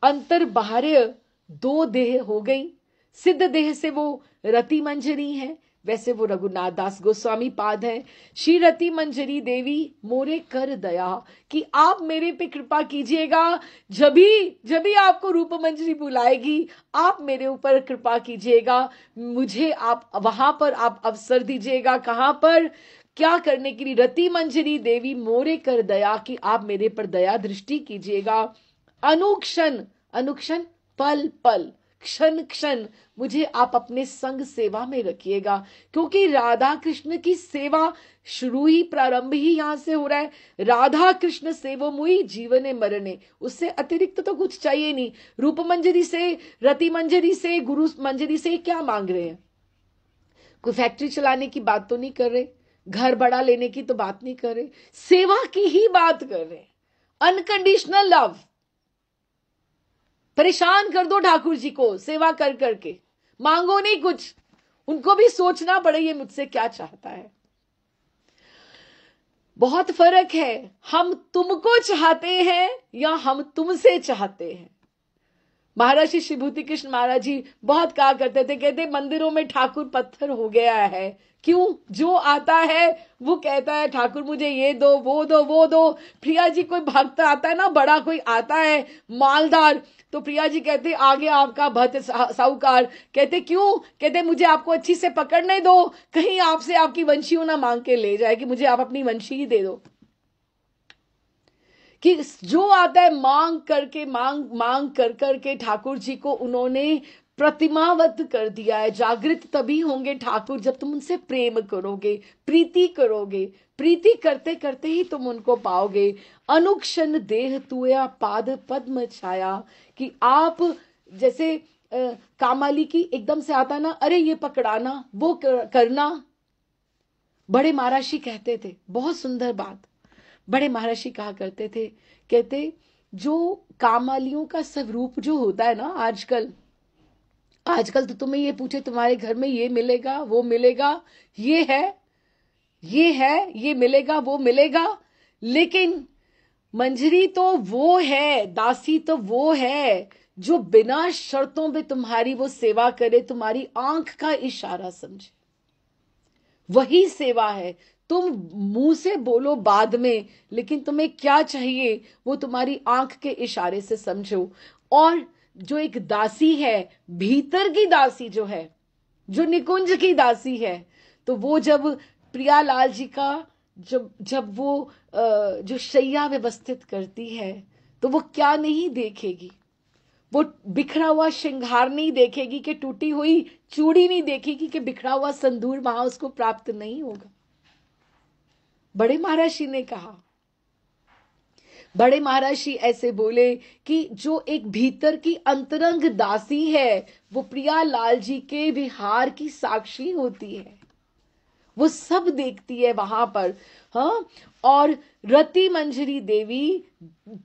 अंतर बाह्य दो देह हो गई, सिद्ध देह से वो रति मंजरी है, वैसे वो रघुनाथ दास गोस्वामी पाद है। श्री रति मंजरी देवी मोरे कर दया, कि आप मेरे पे कृपा कीजिएगा, जभी आपको रूप मंजरी बुलाएगी आप मेरे ऊपर कृपा कीजिएगा, मुझे आप वहां पर आप अवसर दीजिएगा। कहां पर, क्या करने के लिए? रति मंजरी देवी मोरे कर दया, कि आप मेरे पर दया दृष्टि कीजिएगा। अनुक्षण, अनुक्षण पल पल, क्षण क्षण मुझे आप अपने संग सेवा में रखिएगा, क्योंकि राधा कृष्ण की सेवा शुरू ही, प्रारंभ ही यहां से हो रहा है। राधा कृष्ण सेवो मुई जीवने मरने, उससे अतिरिक्त तो कुछ चाहिए नहीं। रूप मंजरी से, रति मंजरी से, गुरु मंजरी से क्या मांग रहे हैं? कोई फैक्ट्री चलाने की बात तो नहीं कर रहे, घर बड़ा लेने की तो बात नहीं कर रहे, सेवा की ही बात कर रहे हैं। अनकंडीशनल लव, परेशान कर दो ठाकुर जी को सेवा कर करके, मांगो नहीं कुछ, उनको भी सोचना पड़े ये मुझसे क्या चाहता है। बहुत फर्क है, हम तुमको चाहते हैं या हम तुमसे चाहते हैं। महाराज श्री विभूति कृष्ण महाराज जी बहुत कहा करते थे, कहते मंदिरों में ठाकुर पत्थर हो गया है। क्यों? जो आता है वो कहता है ठाकुर मुझे ये दो, वो दो, वो दो। प्रिया जी कोई भक्त आता है ना, बड़ा कोई आता है मालदार, तो प्रिया जी कहते आगे आपका भक्त साहूकार, कहते क्यों? कहते मुझे आपको अच्छी से पकड़ने दो, कहीं आपसे आपकी वंशियों ना मांग के ले जाए, कि मुझे आप अपनी वंशी ही दे दो। कि जो आता है मांग करके, मांग कर करके ठाकुर जी को उन्होंने प्रतिमावत कर दिया है। जागृत तभी होंगे ठाकुर जब तुम उनसे प्रेम करोगे, प्रीति करोगे, प्रीति करते करते ही तुम उनको पाओगे। अनुक्षण देह तुया पाद पद्म छाया, कि आप जैसे कामाली की एकदम से आता ना, अरे ये पकड़ाना, वो करना। बड़े महाराज कहते थे, बहुत सुंदर बात, बड़े महर्षि कहा करते थे, कहते जो कामालियों का स्वरूप जो होता है ना, आजकल तो तुम्हें ये पूछे तुम्हारे घर में ये मिलेगा, वो मिलेगा, ये है, ये मिलेगा, वो मिलेगा, लेकिन मंजरी तो वो है, दासी तो वो है जो बिना शर्तों पे तुम्हारी वो सेवा करे, तुम्हारी आंख का इशारा समझे, वही सेवा है। तुम मुंह से बोलो बाद में, लेकिन तुम्हें क्या चाहिए वो तुम्हारी आंख के इशारे से समझो। और जो एक दासी है, भीतर की दासी जो है, जो निकुंज की दासी है, तो वो जब प्रियालाल जी का जब वो जो शैया व्यवस्थित करती है, तो वो क्या नहीं देखेगी? वो बिखरा हुआ श्रृंगार नहीं देखेगी, कि टूटी हुई चूड़ी नहीं देखेगी, कि बिखरा हुआ संदूर वहां उसको प्राप्त नहीं होगा। बड़े महर्षि ने कहा, बड़े महर्षि ऐसे बोले कि जो एक भीतर की अंतरंग दासी है, वो प्रियालाल जी के विहार की साक्षी होती है, वो सब देखती है वहां पर। हाँ, और रति मंजरी देवी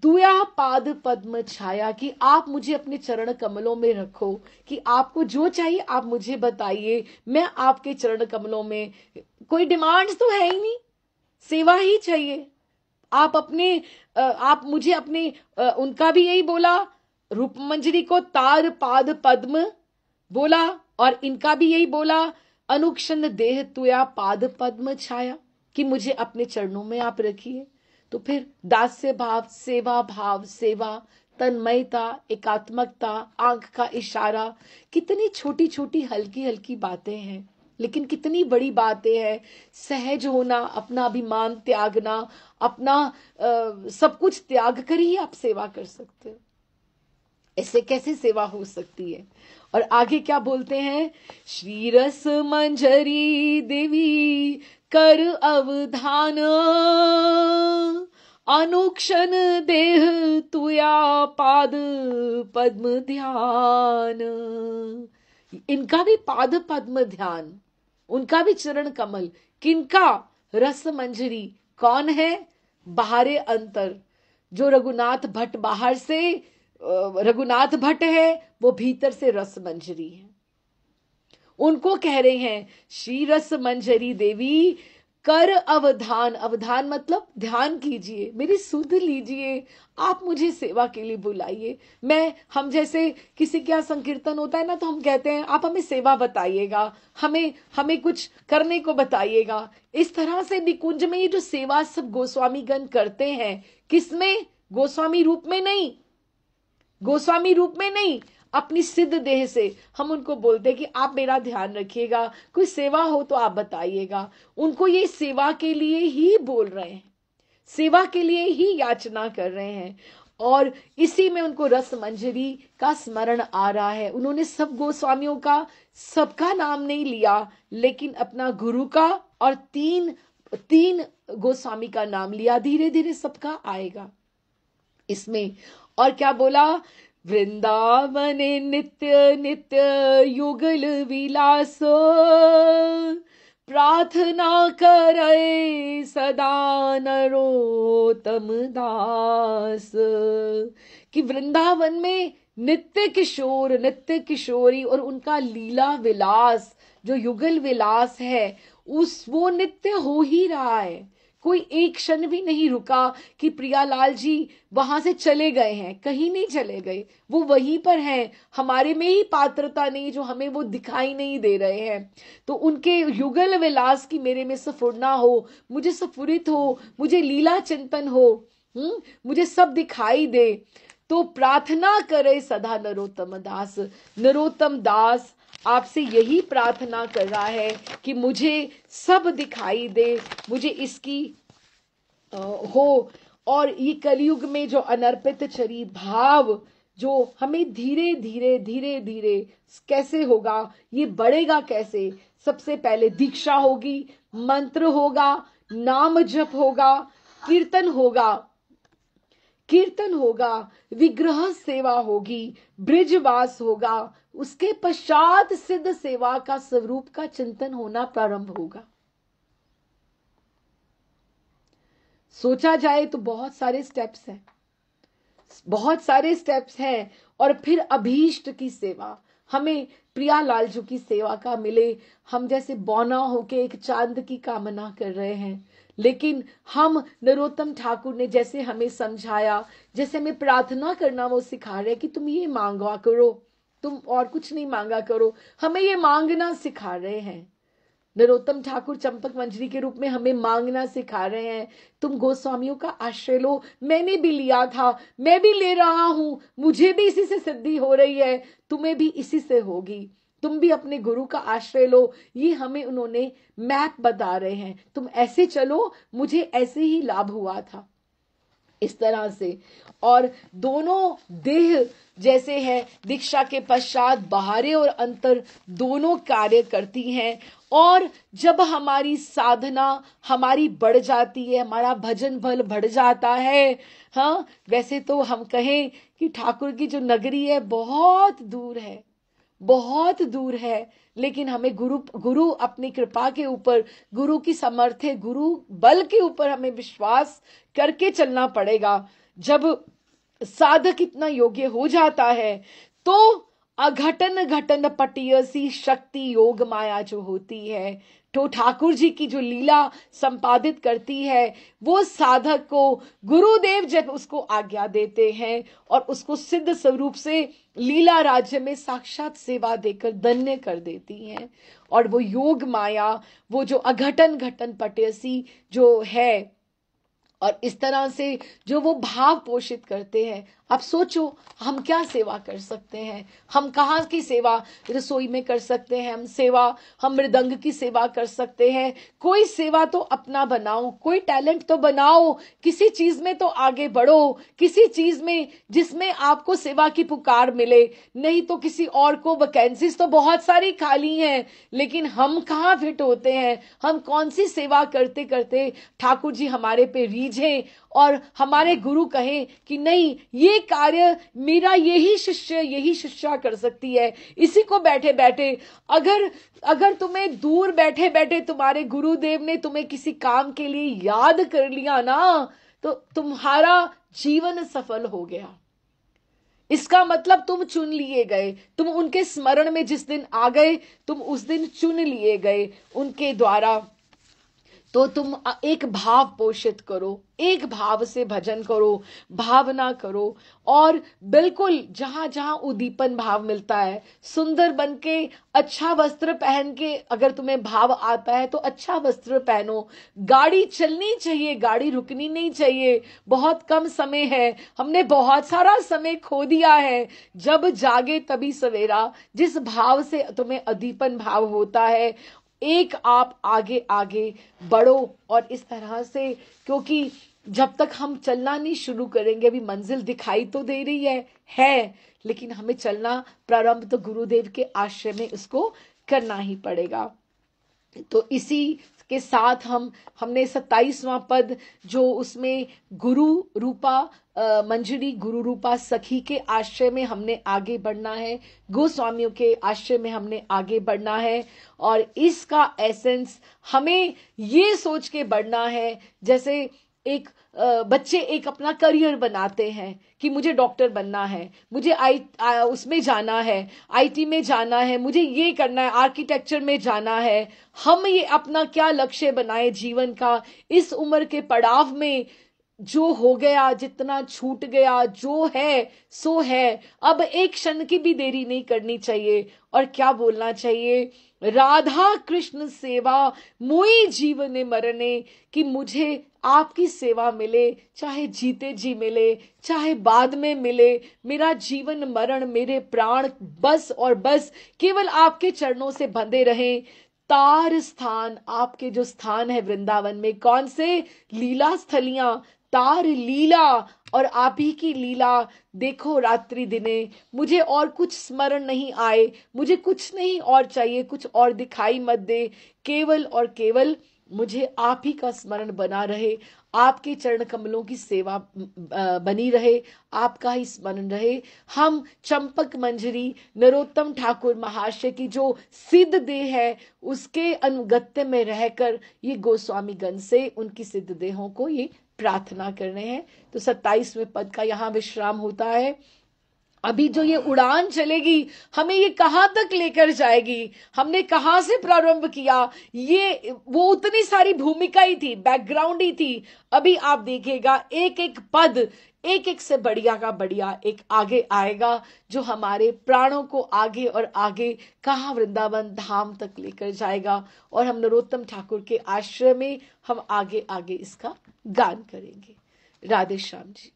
तुया पाद पद्म छाया, कि आप मुझे अपने चरण कमलों में रखो, कि आपको जो चाहिए आप मुझे बताइए, मैं आपके चरण कमलों में, कोई डिमांड्स तो है ही नहीं, सेवा ही चाहिए। आप अपने आप मुझे अपने उनका भी यही बोला, रूप मंजरी को तार पाद पद्म बोला, और इनका भी यही बोला, अनुक्षण देह तुया पाद पद्म छाया, कि मुझे अपने चरणों में आप रखिए। तो फिर दास्य भाव, सेवा भाव, सेवा, तन्मयता, एकात्मकता, आंख का इशारा, कितनी छोटी छोटी हल्की हल्की बातें हैं, लेकिन कितनी बड़ी बातें हैं। सहज होना, अपना अभिमान त्यागना, अपना सब कुछ त्याग कर ही आप सेवा कर सकते हो। ऐसे कैसे सेवा हो सकती है? और आगे क्या बोलते हैं, श्री रस मंजरी देवी कर अवधान, अनुक्षण देह तुया पाद पद्म ध्यान। इनका भी पाद पद्म ध्यान, उनका भी चरण कमल, किनका? रस मंजरी। कौन है? बाहरे अंतर, जो रघुनाथ भट्ट बाहर से रघुनाथ भट्ट है, वो भीतर से रस मंजरी है। उनको कह रहे हैं श्री रस मंजरी देवी कर अवधान। अवधान मतलब ध्यान कीजिए, मेरी सुध लीजिए, आप मुझे सेवा के लिए बुलाइए। हम जैसे किसी के यहाँ संकीर्तन होता है ना, तो हम कहते हैं आप हमें सेवा बताइएगा, हमें कुछ करने को बताइएगा। इस तरह से निकुंज में ये जो सेवा सब गोस्वामीगण करते हैं, किसमें? गोस्वामी रूप में नहीं, गोस्वामी रूप में नहीं, अपनी सिद्ध देह से हम उनको बोलते हैं कि आप मेरा ध्यान रखिएगा, कोई सेवा हो तो आप बताइएगा। उनको ये सेवा के लिए ही बोल रहे हैं, सेवा के लिए ही याचना कर रहे हैं, और इसी में उनको रस मंजरी का स्मरण आ रहा है। उन्होंने सब गोस्वामियों का, सबका नाम नहीं लिया, लेकिन अपना गुरु का और तीन गोस्वामी का नाम लिया। धीरे धीरे सबका आएगा इसमें। और क्या बोला, वृंदावने नित्य नित्य युगल विलास, प्रार्थना करे सदा नरोत्तम दास। कि वृंदावन में नित्य किशोर, नित्य किशोरी और उनका लीला विलास, जो युगल विलास है, वो नित्य हो ही रहा है। कोई एक क्षण भी नहीं रुका कि प्रियालाल जी वहां से चले गए हैं, कहीं नहीं चले गए, वो वहीं पर हैं। हमारे में ही पात्रता नहीं, जो हमें वो दिखाई नहीं दे रहे हैं। तो उनके युगल विलास की मेरे में स्फुरना हो, मुझे स्फुरित हो, मुझे लीला चिंतन हो, मुझे सब दिखाई दे। तो प्रार्थना करे सदा नरोत्तम दास। नरोत्तम दास आपसे यही प्रार्थना कर रहा है कि मुझे सब दिखाई दे, मुझे इसकी हो। और ये कलयुग में जो अनर्पित चरी भाव, जो हमें धीरे धीरे धीरे धीरे कैसे होगा, ये बढ़ेगा कैसे? सबसे पहले दीक्षा होगी, मंत्र होगा, नाम जप होगा, कीर्तन होगा, विग्रह सेवा होगी, ब्रिजवास होगा, उसके पश्चात सिद्ध सेवा का स्वरूप का चिंतन होना प्रारंभ होगा। सोचा जाए तो बहुत सारे स्टेप्स हैं। और फिर अभीष्ट की सेवा, हमें प्रियालाल जी की सेवा का मिले। हम जैसे बौना होके एक चांद की कामना कर रहे हैं, लेकिन हम नरोत्तम ठाकुर ने जैसे हमें समझाया, जैसे हमें प्रार्थना करना वो सिखा रहे कि तुम ये मांगा करो, तुम और कुछ नहीं मांगा करो, हमें ये मांगना सिखा रहे हैं। नरोत्तम ठाकुर चंपक मंजरी के रूप में हमें मांगना सिखा रहे हैं। तुम गोस्वामियों का आश्रय लो, मैंने भी लिया था, मैं भी ले रहा हूं, मुझे भी इसी से सिद्धि हो रही है, तुम्हें भी इसी से होगी, तुम भी अपने गुरु का आश्रय लो। ये हमें उन्होंने मैप बता रहे हैं, तुम ऐसे चलो, मुझे ऐसे ही लाभ हुआ था, इस तरह से। और दोनों देह जैसे है, दीक्षा के पश्चात बाहरे और अंतर दोनों कार्य करती हैं। और जब हमारी साधना हमारी बढ़ जाती है, हमारा भजन बल बढ़ जाता है, हाँ, वैसे तो हम कहें कि ठाकुर की जो नगरी है बहुत दूर है, बहुत दूर है, लेकिन हमें गुरु अपनी कृपा के ऊपर, गुरु की सामर्थ्य, गुरु बल के ऊपर हमें विश्वास करके चलना पड़ेगा। जब साधक इतना योग्य हो जाता है तो अघटन घटन पटियसी शक्ति योग माया जो होती है, तो ठाकुर जी की जो लीला संपादित करती है, वो साधक को गुरुदेव जब उसको आज्ञा देते हैं और उसको सिद्ध स्वरूप से लीला राज्य में साक्षात सेवा देकर धन्य कर देती हैं। और वो योग माया, वो जो अघटन घटन पटियसी जो है, और इस तरह से जो वो भाव पोषित करते हैं। अब सोचो हम क्या सेवा कर सकते हैं, हम कहाँ की सेवा, रसोई में कर सकते हैं हम मृदंग की सेवा कर सकते हैं। कोई सेवा तो अपना बनाओ, कोई टैलेंट तो बनाओ, किसी चीज में तो आगे बढ़ो, किसी चीज में जिसमें आपको सेवा की पुकार मिले। नहीं तो किसी और को, वैकेंसीज तो बहुत सारी खाली हैं, लेकिन हम कहाँ फिट होते हैं, हम कौन सी सेवा करते करते ठाकुर जी हमारे पे रीझें और हमारे गुरु कहें कि नहीं, ये कार्य मेरा यही शिष्या कर सकती है। इसी को बैठे बैठे अगर तुम्हें दूर बैठे बैठे तुम्हारे गुरुदेव ने तुम्हें किसी काम के लिए याद कर लिया ना, तो तुम्हारा जीवन सफल हो गया। इसका मतलब तुम चुन लिए गए, तुम उनके स्मरण में जिस दिन आ गए, तुम उस दिन चुन लिए गए उनके द्वारा। तो तुम एक भाव पोषित करो, एक भाव से भजन करो, भावना करो, और बिल्कुल जहां जहां उद्दीपन भाव मिलता है, सुंदर बन के, अच्छा वस्त्र पहन के, अगर तुम्हें भाव आता है तो अच्छा वस्त्र पहनो। गाड़ी चलनी चाहिए, गाड़ी रुकनी नहीं चाहिए। बहुत कम समय है, हमने बहुत सारा समय खो दिया है। जब जागे तभी सवेरा, जिस भाव से तुम्हें उद्दीपन भाव होता है, एक आप आगे आगे बढ़ो। और इस तरह से, क्योंकि जब तक हम चलना नहीं शुरू करेंगे, अभी मंजिल दिखाई तो दे रही है, लेकिन हमें चलना प्रारंभ तो गुरुदेव के आश्रय में इसको करना ही पड़ेगा। तो इसी के साथ हमने 27वां पद, जो उसमें गुरु रूपा मंजरी, गुरु रूपा सखी के आश्रय में हमने आगे बढ़ना है, गोस्वामियों के आश्रय में हमने आगे बढ़ना है। और इसका एसेंस हमें ये सोच के बढ़ना है, जैसे एक बच्चे एक अपना करियर बनाते हैं कि मुझे डॉक्टर बनना है, मुझे उसमें जाना है, आईटी में जाना है, मुझे ये करना है, आर्किटेक्चर में जाना है। हम ये अपना क्या लक्ष्य बनाए जीवन का, इस उम्र के पड़ाव में जो हो गया, जितना छूट गया, जो है सो है, अब एक क्षण की भी देरी नहीं करनी चाहिए। और क्या बोलना चाहिए, राधा कृष्ण सेवा मोई जीवन मरने, कि मुझे आपकी सेवा मिले, चाहे जीते जी मिले, चाहे बाद में मिले, मेरा जीवन मरण, मेरे प्राण बस और बस केवल आपके चरणों से बंधे रहें। तार स्थान, आपके जो स्थान है वृंदावन में, कौन से, लीला स्थलियां, तार लीला, और आप ही की लीला देखो रात्रि दिने। मुझे और कुछ स्मरण नहीं आए, मुझे कुछ नहीं और चाहिए, कुछ और दिखाई मत दे, केवल और केवल मुझे आप ही का स्मरण बना रहे, आपके चरण कमलों की सेवा बनी रहे, आपका ही स्मरण रहे। हम चंपक मंजरी नरोत्तम ठाकुर महाशय की जो सिद्ध देह है, उसके अनुगत्य में रहकर ये गोस्वामी गण से उनकी सिद्ध देहों को ये प्रार्थना करने हैं। तो 27वें पद का यहाँ विश्राम होता है। अभी जो ये उड़ान चलेगी, हमें ये कहां तक लेकर जाएगी, हमने कहां से प्रारंभ किया, ये वो उतनी सारी भूमिका ही थी, बैकग्राउंड ही थी। अभी आप देखिएगा एक एक पद, एक एक से बढ़िया का बढ़िया एक आगे आएगा, जो हमारे प्राणों को आगे और आगे कहाँ, वृंदावन धाम तक लेकर जाएगा। और हम नरोत्तम ठाकुर के आश्रय में हम आगे आगे इसका गान करेंगे। राधे श्याम जी।